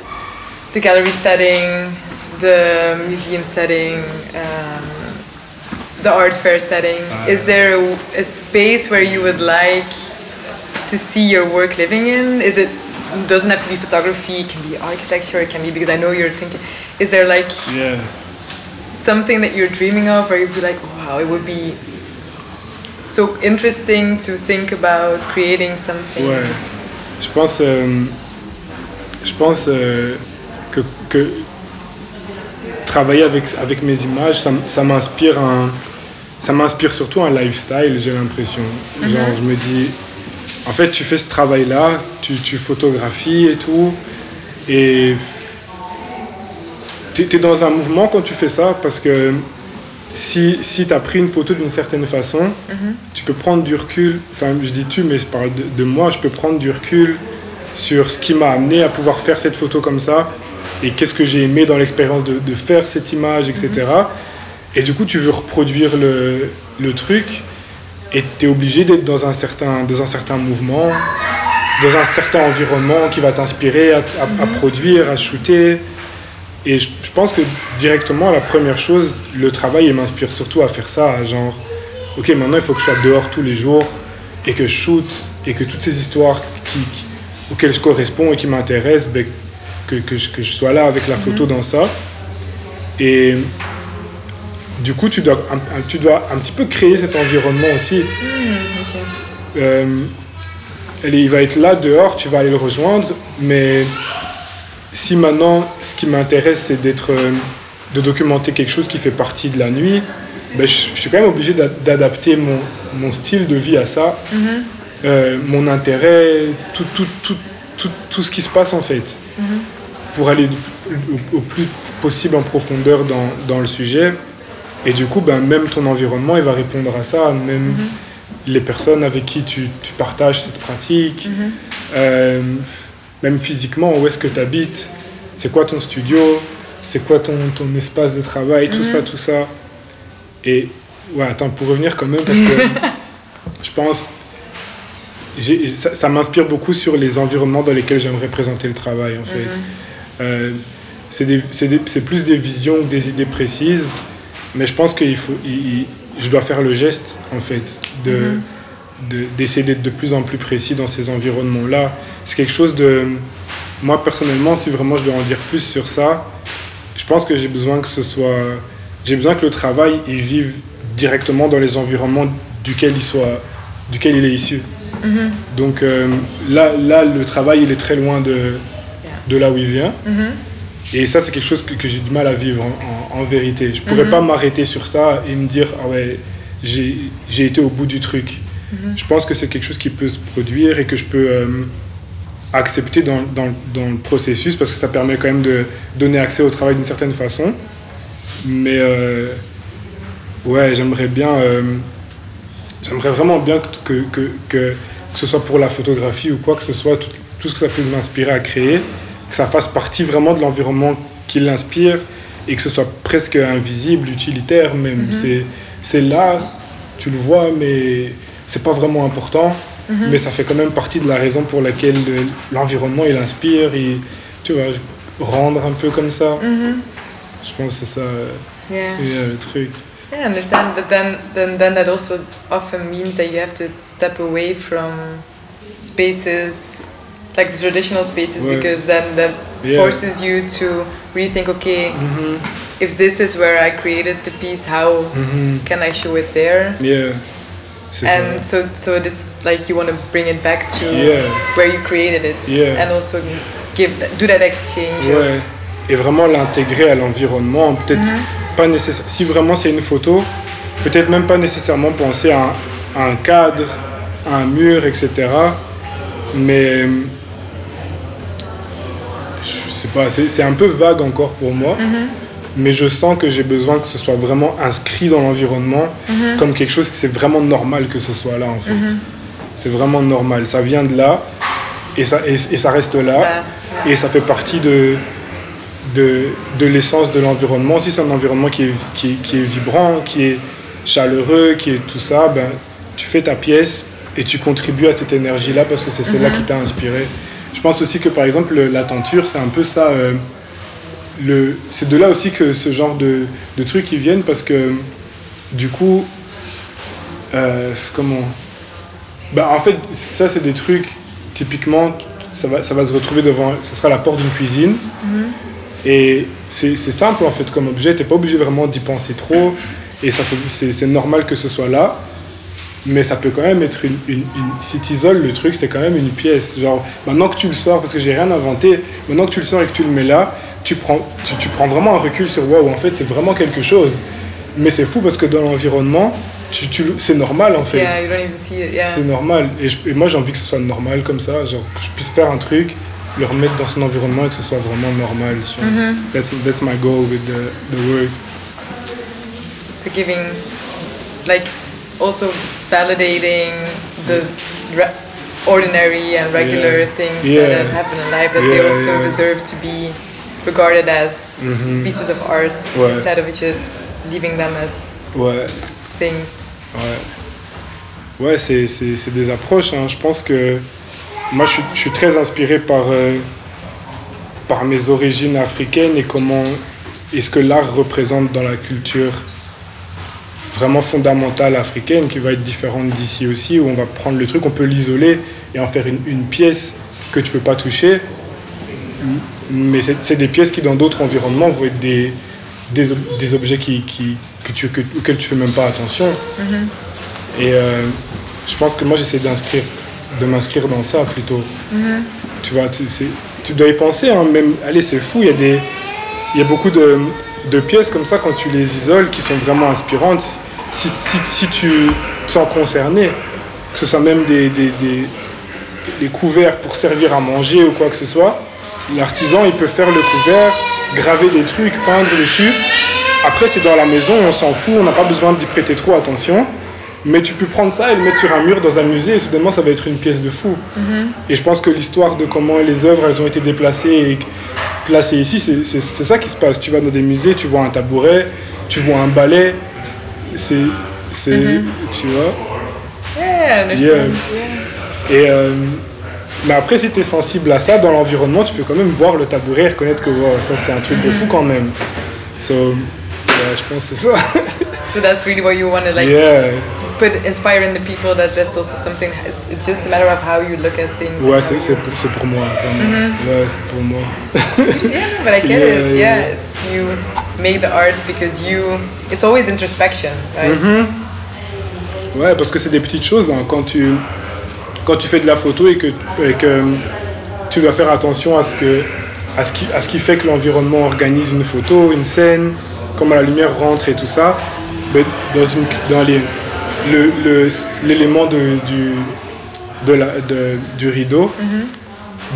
the gallery setting, the museum setting, the art fair setting? Is there a space where you would like to see your work living in? Doesn't have to be photography, it can be architecture, it can be, because I know you're thinking, is there like something that you're dreaming of where you'd be like, oh wow, it would be so interesting to think about creating something? Ouais, je pense que travailler avec mes images, ça m'inspire surtout un lifestyle, j'ai l'impression. Genre, je me dis, en fait, tu fais ce travail-là, tu photographies et tout, et tu es dans un mouvement quand tu fais ça, parce que si tu as pris une photo d'une certaine façon, tu peux prendre du recul, enfin je dis tu, mais je parle de moi, je peux prendre du recul sur ce qui m'a amené à pouvoir faire cette photo comme ça, et qu'est-ce que j'ai aimé dans l'expérience de faire cette image, etc. Et du coup, tu veux reproduire le truc, et tu es obligé d'être dans un certain mouvement, dans un certain environnement qui va t'inspirer à produire, à shooter. Et je pense que directement, la première chose, le travail, il m'inspire surtout à faire ça. Genre, ok, maintenant il faut que je sois dehors tous les jours et que je shoote et que toutes ces histoires auxquelles je corresponds et qui m'intéressent, ben, que je sois là avec la photo dans ça. Et du coup, tu dois un petit peu créer cet environnement aussi. Il va être là dehors, tu vas aller le rejoindre, mais si maintenant ce qui m'intéresse c'est de documenter quelque chose qui fait partie de la nuit, ben, je suis quand même obligé d'adapter mon style de vie à ça, mon intérêt, tout ce qui se passe en fait, pour aller au plus possible en profondeur dans le sujet. Et du coup, ben, même ton environnement il va répondre à ça, même les personnes avec qui tu partages cette pratique. Même physiquement, où est-ce que tu habites, c'est quoi ton studio, c'est quoi ton espace de travail, tout ça. Et ouais, attends, pour revenir quand même, parce que je pense, ça m'inspire beaucoup sur les environnements dans lesquels j'aimerais présenter le travail, en fait. C'est plus des visions que des idées précises, mais je pense que je dois faire le geste, en fait, d'essayer d'être de plus en plus précis dans ces environnements-là. C'est quelque chose de... Moi, personnellement, si vraiment je dois en dire plus sur ça, je pense que j'ai besoin que le travail, il vive directement dans les environnements duquel il est issu. Donc là, le travail, il est très loin de là où il vient. Et ça, c'est quelque chose que j'ai du mal à vivre en vérité. Je pourrais pas m'arrêter sur ça et me dire, ah ouais, j'ai été au bout du truc. Je pense que c'est quelque chose qui peut se produire et que je peux accepter dans le processus, parce que ça permet quand même de donner accès au travail d'une certaine façon. Mais ouais, j'aimerais vraiment bien que ce soit pour la photographie ou quoi que ce soit, tout ce que ça peut m'inspirer à créer, que ça fasse partie vraiment de l'environnement qui l'inspire et que ce soit presque invisible, utilitaire même. C'est là, tu le vois, mais c'est pas vraiment important, mais ça fait quand même partie de la raison pour laquelle l'environnement il inspire, tu vois, rendre un peu comme ça. Je pense que c'est ça le truc. Yeah, I understand, but then that also often means that you have to step away from spaces, like the traditional spaces, because then that forces you to really think, okay, if this is where I created the piece, how can I show it there? Yeah. And so it's like you want to bring it back to where you created it, and also do that exchange. Ouais. Et vraiment l'intégrer à l'environnement, peut-être pas nécessaire. Si vraiment c'est une photo, peut-être même pas nécessairement penser à un cadre, à un mur, etc. Mais je sais pas, c'est un peu vague encore pour moi. Mais je sens que j'ai besoin que ce soit vraiment inscrit dans l'environnement comme quelque chose que c'est vraiment normal que ce soit là, en fait. C'est vraiment normal, ça vient de là. et ça reste là, et ça fait partie de l'essence de l'environnement. Si c'est un environnement qui est vibrant, qui est chaleureux, qui est tout ça, ben, tu fais ta pièce et tu contribues à cette énergie-là parce que c'est celle-là qui t'a inspiré. Je pense aussi que par exemple la tenture, c'est un peu ça, c'est de là aussi que ce genre de trucs ils viennent, parce que du coup, en fait, ça c'est des trucs, typiquement, ça va se retrouver devant, ça sera la porte d'une cuisine. Et c'est simple en fait comme objet, t'es pas obligé vraiment d'y penser trop, et c'est normal que ce soit là, mais ça peut quand même être si t'isoles le truc, c'est quand même une pièce. Genre, maintenant que tu le sors, parce que j'ai rien inventé, maintenant que tu le sors et que tu le mets là, tu prends vraiment un recul sur waouh, en fait c'est vraiment quelque chose. Mais c'est fou parce que dans l'environnement, c'est normal en fait. Yeah, you don't even see it, yeah. C'est normal, et moi j'ai envie que ce soit normal comme ça, genre que je puisse faire un truc, le remettre dans son environnement et que ce soit vraiment normal. So that's my goal with the work. So giving, like, also validating the ordinary and regular things that happen in life, that they also deserve to be regarded as pieces of art instead of just leaving them as things. Ouais, c'est des approches, hein. Je pense que moi je suis très inspiré par mes origines africaines et comment est-ce que l'art représente dans la culture vraiment fondamentale africaine, qui va être différente d'ici aussi, où on va prendre le truc, on peut l'isoler et en faire une pièce que tu peux pas toucher, mais c'est des pièces qui dans d'autres environnements vont être des objets auxquels tu fais même pas attention. Et je pense que moi j'essaie de m'inscrire dans ça plutôt. Tu vois, tu dois y penser, hein, même, allez, c'est fou, il y a beaucoup de pièces comme ça, quand tu les isoles, qui sont vraiment inspirantes. Si tu te sens concerné, que ce soit même des couverts pour servir à manger ou quoi que ce soit, l'artisan il peut faire le couvert, graver des trucs, peindre dessus. Après c'est dans la maison, on s'en fout, on n'a pas besoin d'y prêter trop attention, mais tu peux prendre ça et le mettre sur un mur dans un musée et soudainement ça va être une pièce de fou. Et je pense que l'histoire de comment les œuvres elles ont été déplacées et placées ici, c'est ça qui se passe. Tu vas dans des musées, tu vois un tabouret, tu vois un balai, tu vois. Yeah, I understand. Et mais après, si tu es sensible à ça dans l'environnement, tu peux quand même voir le tabouret et reconnaître que wow, ça c'est un truc de fou quand même. So, je pense que c'est ça. So that's really what you want to inspire in the people, that there's also something, it's just a matter of how you look at things. Ouais, c'est pour moi. Ouais, c'est pour moi. Yeah, but I get it. Yeah, you make the art because it's always introspection, right? Ouais, parce que c'est des petites choses, hein. Quand tu fais de la photo et que tu dois faire attention à ce qui fait que l'environnement organise une photo, une scène, comment la lumière rentre et tout ça, mais dans l'élément du rideau,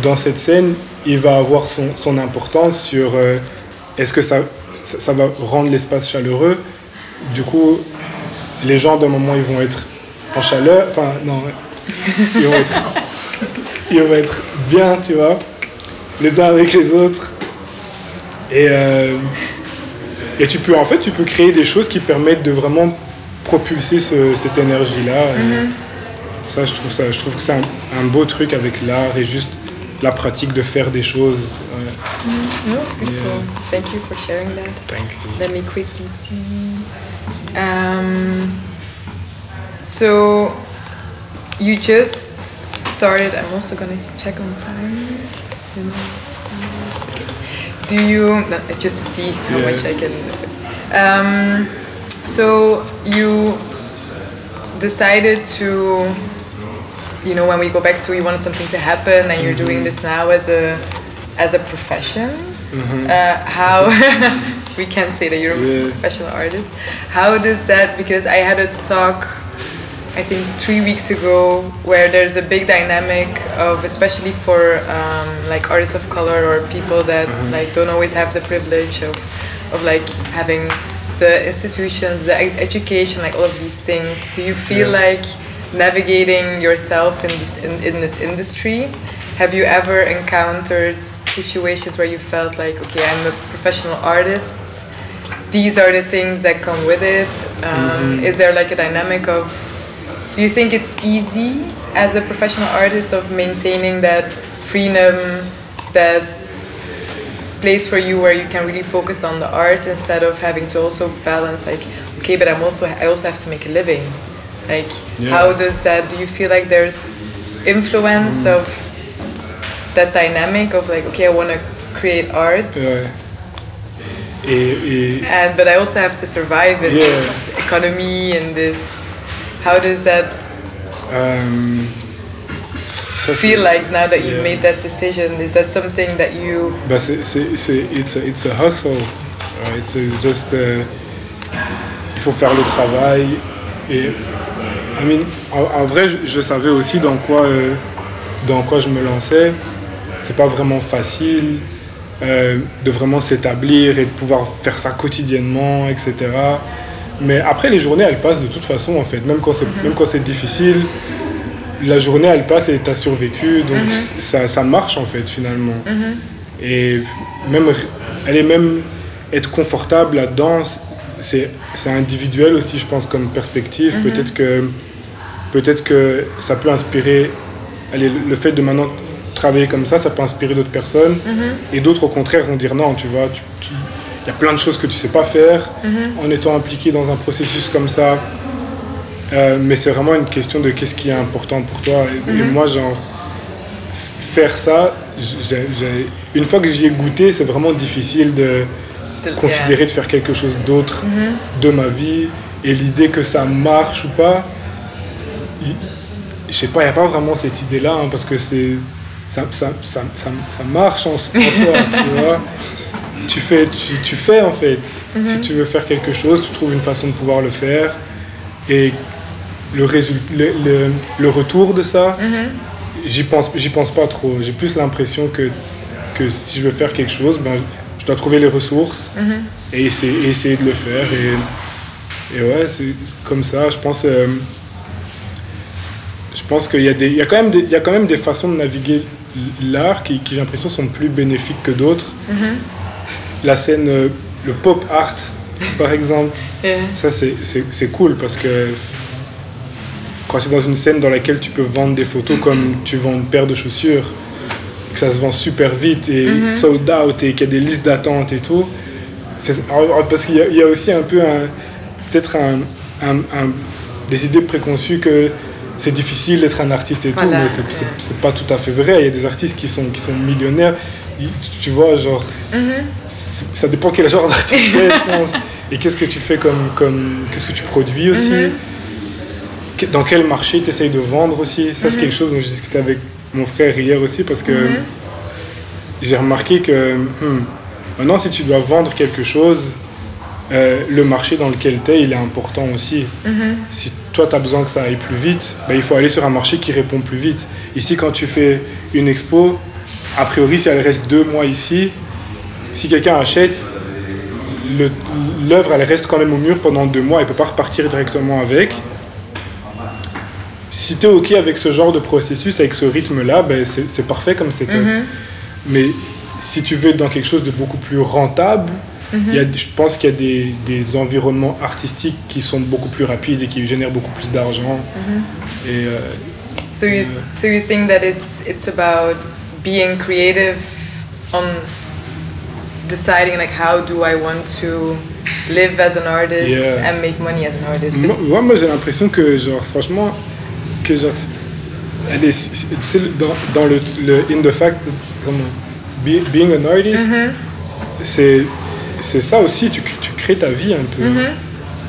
dans cette scène, il va avoir son importance sur est-ce que ça va rendre l'espace chaleureux. Du coup, les gens d'un moment ils vont être en chaleur, enfin non, ils vont être bien, tu vois, les uns avec les autres, et tu peux créer des choses qui permettent de vraiment propulser cette énergie-là. Ça, je trouve que c'est un beau truc avec l'art et juste la pratique de faire des choses. No, it's beautiful. Thank you for sharing that. Thank you. Let me quickly see. So you just started. I'm also gonna check on time. Do you just to see how much I can? So you decided to, when we go back to, you wanted something to happen, and you're doing this now as a profession. How we can say that you're a professional artist. How does that? Because I had a talk, I think 3 weeks ago, where there's a big dynamic of, especially for like artists of color or people that like don't always have the privilege of like having the institutions, the education, like all of these things. Do you feel like navigating yourself in this industry have you ever encountered situations where you felt like, okay, I'm a professional artist, these are the things that come with it? Is there like a dynamic of, do you think it's easy as a professional artist of maintaining that freedom, that place for you where you can really focus on the art instead of having to also balance like, okay, but I also have to make a living. Like, how does that, do you feel like there's influence of that dynamic of like, okay, I want to create art, but I also have to survive in this economy and this, how does that feel like now that you've made that decision? Is that something that you... It's a hustle. It's just... il faut faire le travail. Et, I mean, en vrai, je savais aussi dans quoi je me lançais. C'est pas vraiment facile de vraiment s'établir et de pouvoir faire ça quotidiennement, etc. Mais après, les journées, elles passent de toute façon, en fait. Même quand c'est difficile, la journée, elle passe et t'as survécu. Donc, ça marche, en fait, finalement. Et même être confortable là-dedans, c'est individuel aussi, je pense, comme perspective. Peut-être que ça peut inspirer... le fait de maintenant travailler comme ça peut inspirer d'autres personnes. Et d'autres, au contraire, vont dire non, tu vois, il y a plein de choses que tu sais pas faire en étant impliqué dans un processus comme ça. Mais c'est vraiment une question de qu'est-ce qui est important pour toi. Et moi, genre, faire ça, une fois que j'y ai goûté, c'est vraiment difficile de considérer de faire quelque chose d'autre de ma vie. Et l'idée que ça marche ou pas, je sais pas, il n'y a pas vraiment cette idée-là, hein, parce que ça marche en soi, tu vois. Tu fais en fait. Si tu veux faire quelque chose, tu trouves une façon de pouvoir le faire. Et le retour de ça, j'y pense pas trop. J'ai plus l'impression que si je veux faire quelque chose, ben, je dois trouver les ressources et essayer de le faire. Et ouais, c'est comme ça. Je pense qu'il y a quand même des façons de naviguer l'art qui j'ai l'impression sont plus bénéfiques que d'autres. La scène, le pop art par exemple, ça c'est cool parce que quand tu es dans une scène dans laquelle tu peux vendre des photos comme tu vends une paire de chaussures, que ça se vend super vite et sold out et qu'il y a des listes d'attente et tout, parce qu'il y a aussi un peu peut-être des idées préconçues que c'est difficile d'être un artiste et tout, mais c'est pas tout à fait vrai. Il y a des artistes qui sont millionnaires, tu vois, genre ça dépend quel genre d'artiste tu es, je pense. Et qu'est-ce que tu fais qu'est-ce que tu produis aussi, dans quel marché tu essayes de vendre aussi. Ça c'est quelque chose dont je discutais avec mon frère hier aussi, parce que j'ai remarqué que maintenant si tu dois vendre quelque chose, le marché dans lequel tu es, il est important aussi. Si toi tu as besoin que ça aille plus vite, ben, il faut aller sur un marché qui répond plus vite. Ici, quand tu fais une expo, a priori si elle reste 2 mois ici, si quelqu'un achète, l'œuvre elle reste quand même au mur pendant 2 mois, elle peut pas repartir directement avec. Si tu es ok avec ce genre de processus, avec ce rythme là, ben, c'est parfait comme setup. Mais si tu veux être dans quelque chose de beaucoup plus rentable, je pense qu'il y a des environnements artistiques qui sont beaucoup plus rapides et qui génèrent beaucoup plus d'argent. So you think that it's about being creative on deciding like how do I want to live as an artist and make money as an artist? Moi j'ai l'impression que genre franchement que genre dans le in the fact being an artist, c'est ça aussi, tu crées ta vie un peu.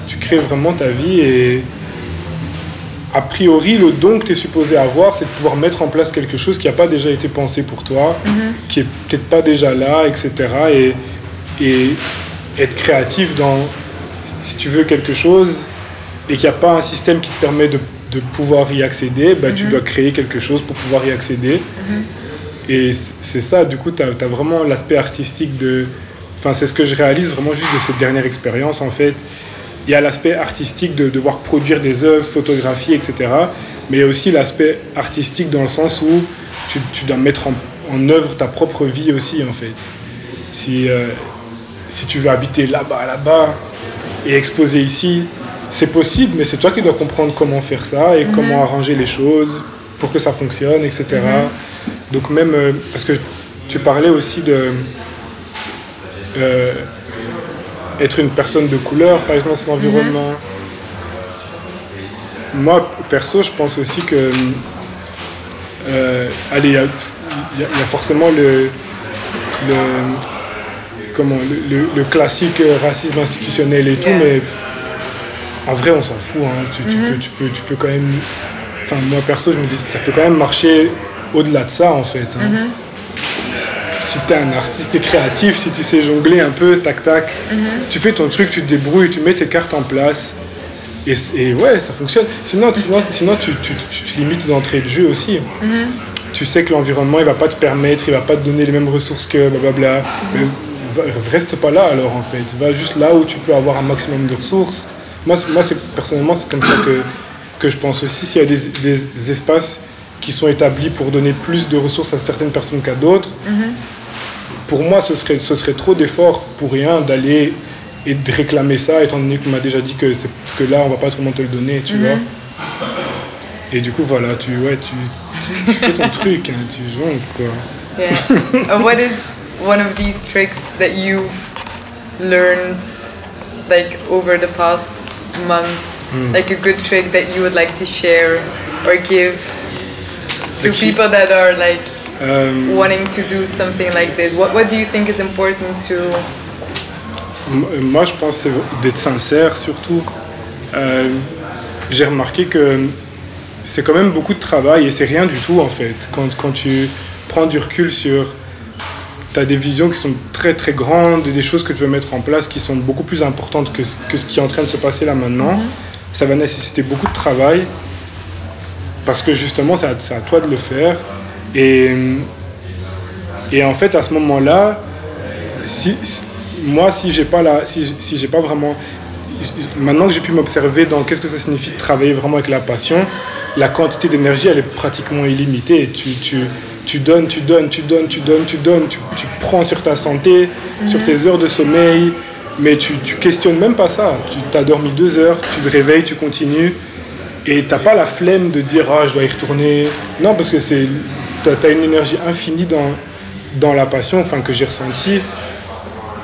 Tu crées vraiment ta vie et a priori le don que tu es supposé avoir, c'est de pouvoir mettre en place quelque chose qui n'a pas déjà été pensé pour toi, qui est peut-être pas déjà là, etc. Et être créatif dans, si tu veux quelque chose et qu'il n'y a pas un système qui te permet de pouvoir y accéder, bah, tu dois créer quelque chose pour pouvoir y accéder. Et c'est ça, du coup, tu as vraiment l'aspect artistique de... Enfin, c'est ce que je réalise vraiment juste de cette dernière expérience, en fait. Il y a l'aspect artistique de devoir produire des œuvres, photographier, etc. Mais il y a aussi l'aspect artistique dans le sens où tu dois mettre en œuvre ta propre vie aussi, en fait. Si tu veux habiter là-bas et exposer ici, c'est possible, mais c'est toi qui dois comprendre comment faire ça et comment arranger les choses pour que ça fonctionne, etc. Donc même, parce que tu parlais aussi de être une personne de couleur, par exemple, dans cet environnement. Moi, perso, je pense aussi que allez, il y a forcément le classique racisme institutionnel et tout, mais en vrai, on s'en fout. Hein. Tu peux quand même... Enfin, moi, perso, je me dis ça peut quand même marcher au-delà de ça, en fait. Hein. Si t'es un artiste, t'es créatif, si tu sais jongler un peu, tac-tac, tu fais ton truc, tu te débrouilles, tu mets tes cartes en place, et ouais, ça fonctionne. Sinon tu te limites d'entrée de jeu aussi. Tu sais que l'environnement, il va pas te permettre, il va pas te donner les mêmes ressources que blablabla. Mais reste pas là, alors, en fait. Va juste là où tu peux avoir un maximum de ressources. Moi personnellement, c'est comme ça que je pense aussi. S'il y a des espaces qui sont établis pour donner plus de ressources à certaines personnes qu'à d'autres, pour moi, ce serait trop d'efforts pour rien d'aller et de réclamer ça, étant donné qu'on m'a déjà dit que là, on va pas vraiment te le donner, tu vois. Et du coup, voilà, tu fais ton truc, hein, tu jongles, quoi. Yeah. And what is one of these tricks that you've learned, like, over the past months? Like a good trick that you would like to share or give to people that are, like, wanting to do something like this? What do you think is important to... Moi, je pense c'est d'être sincère, surtout. J'ai remarqué que c'est quand même beaucoup de travail et c'est rien du tout, en fait. Quand tu prends du recul sur... Tu as des visions qui sont très très grandes, des choses que tu veux mettre en place qui sont beaucoup plus importantes que ce qui est en train de se passer là maintenant. Ça va nécessiter beaucoup de travail parce que justement, c'est à toi de le faire. Et en fait, à ce moment-là, si j'ai pas vraiment... Maintenant que j'ai pu m'observer dans qu'est-ce que ça signifie de travailler vraiment avec la passion, la quantité d'énergie, elle est pratiquement illimitée. Tu donnes, tu prends sur ta santé, sur tes heures de sommeil, mais tu questionnes même pas ça. Tu t'as dormi 2 heures, tu te réveilles, tu continues, et t'as pas la flemme de dire « Ah, je dois y retourner ». Non, parce que t'as une énergie infinie dans la passion, enfin, que j'ai ressentie.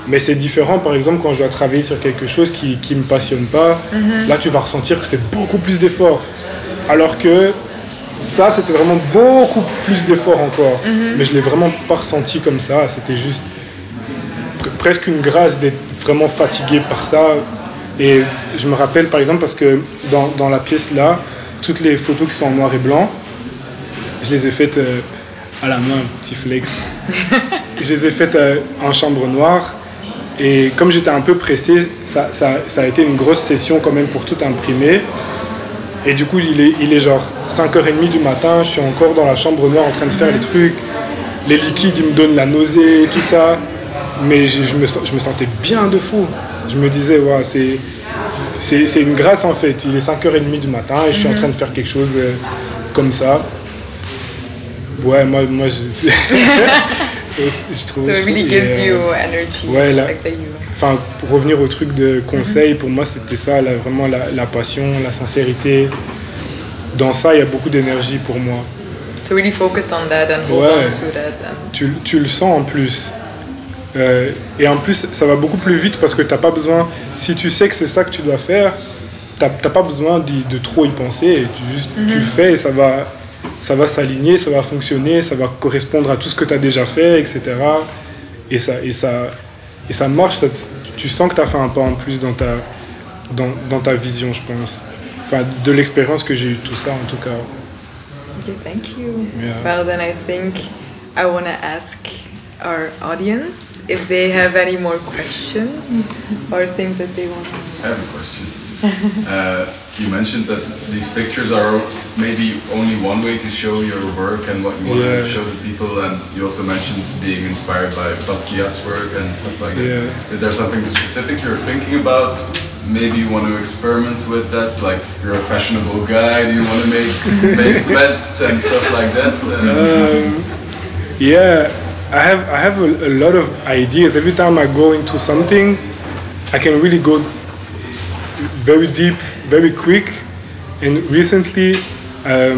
Mais c'est différent, par exemple, quand je dois travailler sur quelque chose qui me passionne pas. Là, tu vas ressentir que c'est beaucoup plus d'efforts. Alors que ça, c'était vraiment beaucoup plus d'efforts encore. Mais je l'ai vraiment pas ressenti comme ça. C'était juste presque une grâce d'être vraiment fatigué par ça. Et je me rappelle, par exemple, parce que dans la pièce là, toutes les photos qui sont en noir et blanc, je les ai faites à la main, petit flex. Je les ai faites en chambre noire. Et comme j'étais un peu pressé, ça a été une grosse session quand même pour tout imprimer. Et du coup, il est genre 5h30 du matin, je suis encore dans la chambre noire en train de faire les trucs. Les liquides, ils me donnent la nausée, tout ça. Mais je me sentais bien de fou. Je me disais, ouais, c'est une grâce en fait. Il est 5h30 du matin et je suis en train de faire quelque chose comme ça. Ouais, moi je trouve... So it really gives you energy. Ouais, enfin, pour revenir au truc de conseil, pour moi c'était ça, vraiment la passion, la sincérité. Dans ça, il y a beaucoup d'énergie pour moi. So really focus on that and hold on to that. Tu le sens en plus. Et en plus, ça va beaucoup plus vite parce que t'as pas besoin... Si tu sais que c'est ça que tu dois faire, t'as pas besoin de trop y penser. Tu le fais et ça va s'aligner, ça va fonctionner, ça va correspondre à tout ce que tu as déjà fait, etc. Et ça marche, tu sens que tu as fait un pas en plus dans ta vision, je pense. Enfin, de l'expérience que j'ai eue, tout ça, en tout cas. Okay, thank you. Yeah. Well, then I think I want to ask our audience if they have any more questions or things that they want to... I have a question. You mentioned that these pictures are maybe only one way to show your work and what you want to show to people, and you also mentioned being inspired by Basquiat's work and stuff like that. Is there something specific you're thinking about? Maybe you want to experiment with that, like you're a fashionable guy, do you want to make vests and stuff like that? Yeah, I have a lot of ideas. Every time I go into something, I can really go very deep, very quick. And recently I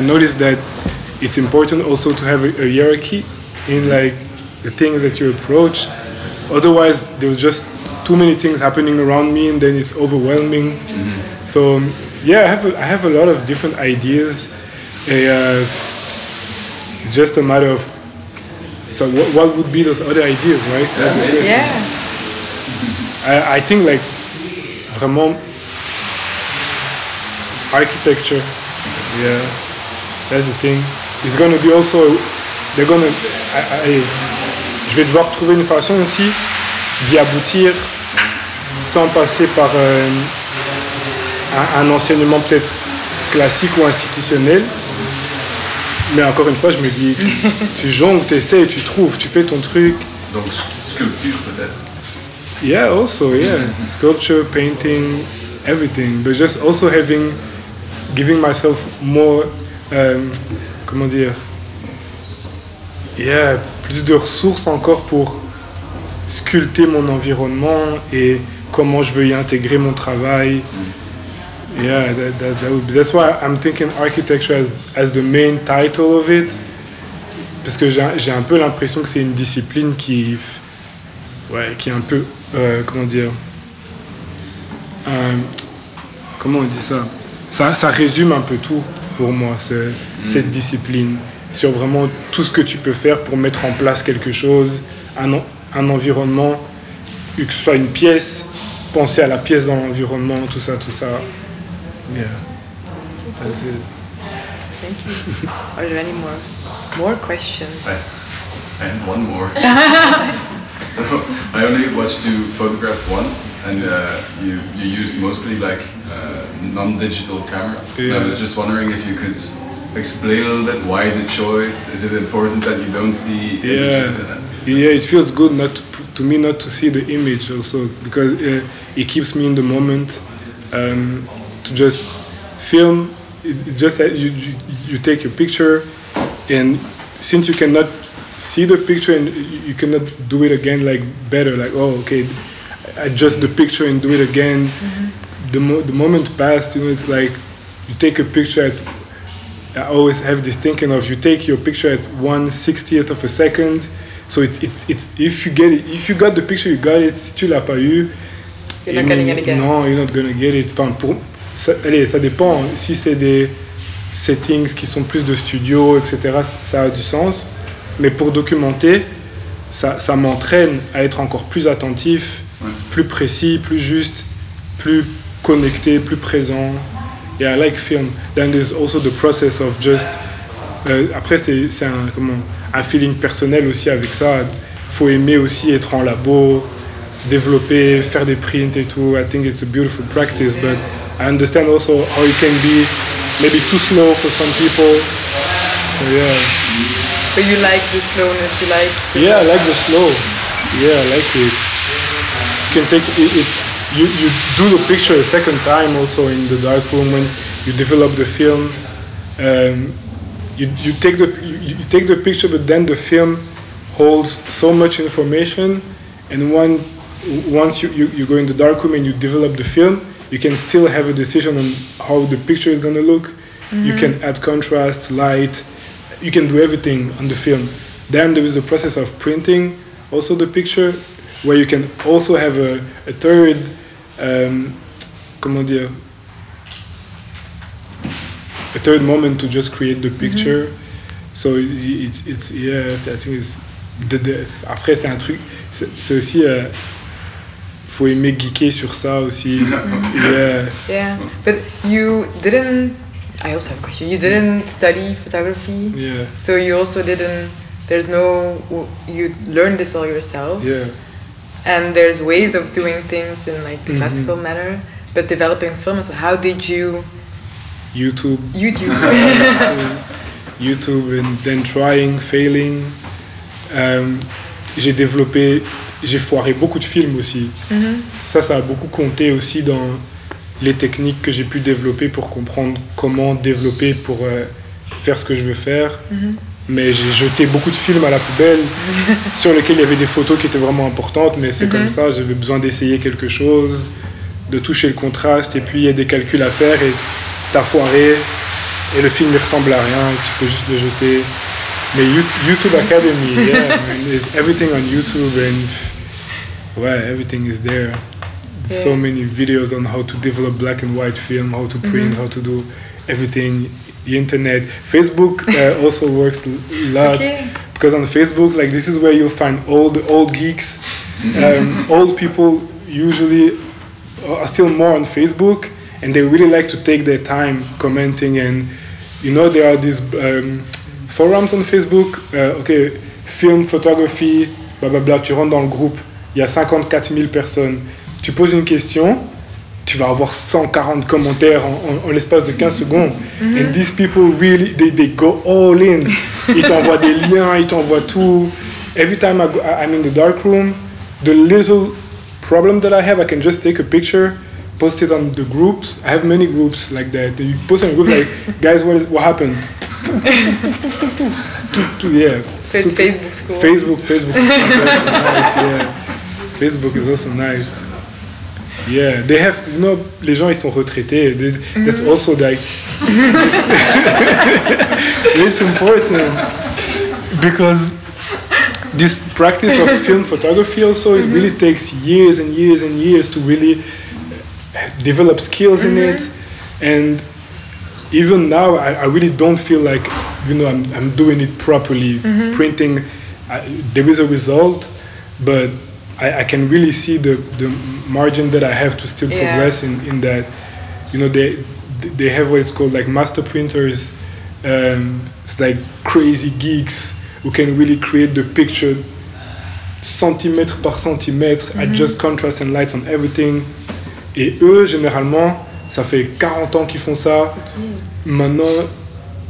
noticed that it's important also to have a hierarchy in like the things that you approach. Otherwise, there's just too many things happening around me, and then it's overwhelming. So yeah, I have a lot of different ideas. It's just a matter of, so what would be those other ideas, right? I think like vraiment architecture. Yeah, that's the thing. It's gonna be also, they're gonna, je vais devoir trouver une façon aussi d'y aboutir sans passer par un enseignement peut-être classique ou institutionnel. Mais encore une fois, je me dis, tu jongles, tu essaies, tu trouves, tu fais ton truc. Donc sculpture peut-être. Yeah, also, yeah. Sculpture, painting, everything. But just also giving myself more, comment dire, yeah, plus de ressources encore pour sculpter mon environnement et comment je veux y intégrer mon travail. Yeah, that's why I'm thinking architecture as the main title of it. Parce que j'ai un peu l'impression que c'est une discipline qui est un peu, comment dire, comment on dit ça, ça résume un peu tout pour moi, cette discipline, sur vraiment tout ce que tu peux faire pour mettre en place quelque chose, un environnement, que ce soit une pièce, penser à la pièce dans l'environnement, tout ça. Yeah, that's it. Thank you. Are there any more questions? And one more. I only watched you photograph once, and you used mostly like non-digital cameras. Yeah. And I was just wondering if you could explain a little bit why the choice. Is it important that you don't see images in it? Yeah, it feels good to me not to see the image also, because it keeps me in the moment. To just film, it just you take a picture, and since you cannot see the picture and you cannot do it again like better, like, oh, okay, adjust the picture and do it again. The moment passed, it's like you take a picture I always have this thinking of, you take your picture at 1/60th of a second, so it's if you get it, if you got the picture, you got it. Si tu l'as pas eu, you're not getting it again. No, you're not gonna get it. Enfin, ça dépend. Si c'est des settings qui sont plus de studio, etc., ça a du sens. Mais pour documenter, ça m'entraîne à être encore plus attentif, plus précis, plus juste, plus connecté, plus présent. Yeah, I like film. Then there's also the process of just... après, c'est un feeling personnel aussi avec ça. Il faut aimer aussi être en labo, développer, faire des prints et tout. I think it's a beautiful practice, but I understand also how it can be maybe too slow for some people. So, yeah. But you like the slowness, you like... Yeah, I like the slow. Yeah, I like it. You can take it's you do the picture a second time also in the darkroom when you develop the film. You take the picture, but then the film holds so much information, and once you go in the darkroom and you develop the film, you can still have a decision on how the picture is going to look. You can add contrast, light. You can do everything on the film. Then there is the process of printing also the picture, where you can also have a third, comment dire, a third moment to just create the picture. So it's yeah, I think it's après c'est un truc, c'est aussi faut aimer geeker sur ça aussi. Yeah, but you didn't. I also have a question. You didn't study photography. Yeah. So you also didn't. There's no. You learned this all yourself. Yeah. And there's ways of doing things in like the classical manner, but developing film, so how did you... YouTube. YouTube and then trying, failing. J'ai foiré beaucoup de films aussi. Ça a beaucoup compté aussi dans les techniques que j'ai pu développer pour comprendre comment développer pour faire ce que je veux faire. Mais j'ai jeté beaucoup de films à la poubelle sur lesquels il y avait des photos qui étaient vraiment importantes, mais c'est comme ça, j'avais besoin d'essayer quelque chose, de toucher le contraste, et puis il y a des calculs à faire et t'as foiré et le film ne ressemble à rien, tu peux juste le jeter. Mais YouTube Academy, yeah, man, there's everything on YouTube and everything is there. There's so many videos on how to develop black and white film, how to print, how to do everything. The internet, Facebook also works a lot because on Facebook, like this is where you'll find all the old geeks, old people usually are still more on Facebook, and they really like to take their time commenting. And you know there are these forums on Facebook, film, photography, blablabla. Tu rentres dans le groupe, il y a 54 000 personnes. Tu poses une question. Tu vas avoir 140 commentaires en l'espace de 15 secondes. And these people really, they go all in. Ils t'envoient des liens, ils t'envoient tout. Every time I'm in the dark room, the little problem that I have, I can just take a picture, post it on the groups. I have many groups like that. You post in a group like, guys, what happened? Yeah. So it's Facebook school. Facebook is also nice, yeah. Facebook is also nice. Yeah, they have, you know, les gens ils sont retraités. That's also like, it's important because this practice of film photography also, it really takes years and years and years to really develop skills in it. And even now, I really don't feel like, you know, I'm doing it properly. Printing, there is a result, but I can really see the margin that I have to still progress in that. You know, they have what it's called like master printers. It's like crazy geeks who can really create the picture centimètre par centimètre, adjust contrast and lights on everything. Et eux, généralement, ça fait 40 ans qu'ils font ça. Maintenant,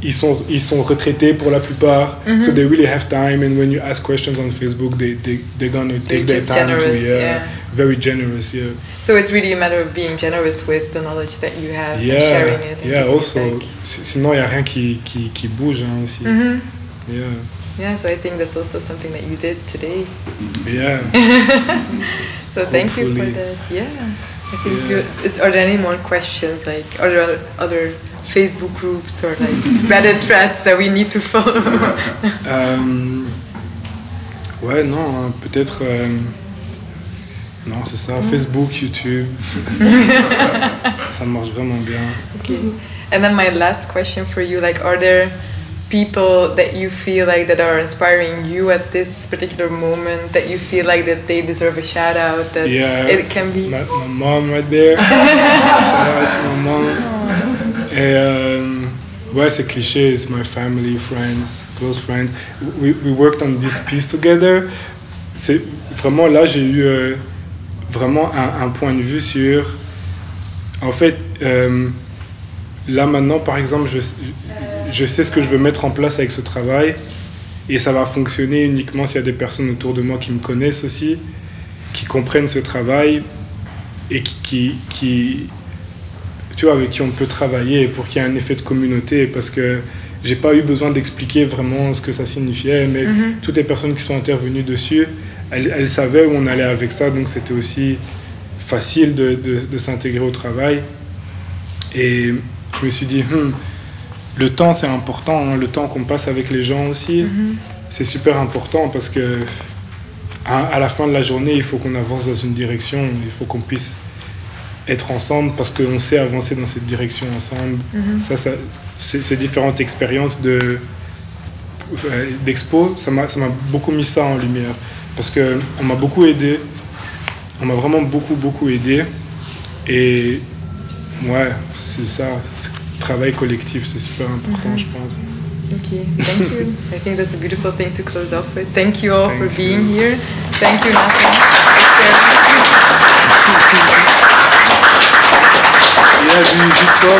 ils sont retraités pour la plupart, so they really have time. And when you ask questions on Facebook, they're gonna take their time generous, very generous, yeah. So it's really a matter of being generous with the knowledge that you have and sharing it. Yeah, also, sinon il y a rien qui bouge aussi. Yeah, so I think that's also something that you did today. Yeah. So thank you for that. Yeah, I think. Are there any more questions? Like, are there other Facebook groups or like Reddit threads that we need to follow? Ouais, non, peut-être. Non, c'est ça. Facebook, YouTube. Ça marche vraiment bien. Okay. And then my last question for you, like, are there people that you feel like that are inspiring you at this particular moment, that you feel like that they deserve a shout out, that it can be my mom right there. Shout out to my mom. Et ouais, c'est cliché, it's my family, friends, close friends. We worked on this piece together. C'est vraiment là, j'ai eu vraiment un point de vue sur, en fait, là maintenant par exemple, je sais ce que je veux mettre en place avec ce travail, et ça va fonctionner uniquement s'il y a des personnes autour de moi qui me connaissent aussi, qui comprennent ce travail et qui tu vois, avec qui on peut travailler pour qu'il y ait un effet de communauté, parce que j'ai pas eu besoin d'expliquer vraiment ce que ça signifiait, mais toutes les personnes qui sont intervenues dessus, elles savaient où on allait avec ça, donc c'était aussi facile de s'intégrer au travail. Et je me suis dit, le temps c'est important, hein, le temps qu'on passe avec les gens aussi, c'est super important, parce que à la fin de la journée, il faut qu'on avance dans une direction, il faut qu'on puisse être ensemble parce qu'on sait avancer dans cette direction ensemble. Ça, ces différentes expériences d'expo, ça m'a beaucoup mis ça en lumière, parce qu'on m'a beaucoup aidé, on m'a vraiment beaucoup aidé, et ouais, c'est ça, travail collectif, c'est super important, je pense. Okay, thank you. I think that's a beautiful thing to close off with. Thank you all for being here. Thank you, Nathan. you. Yeah, you told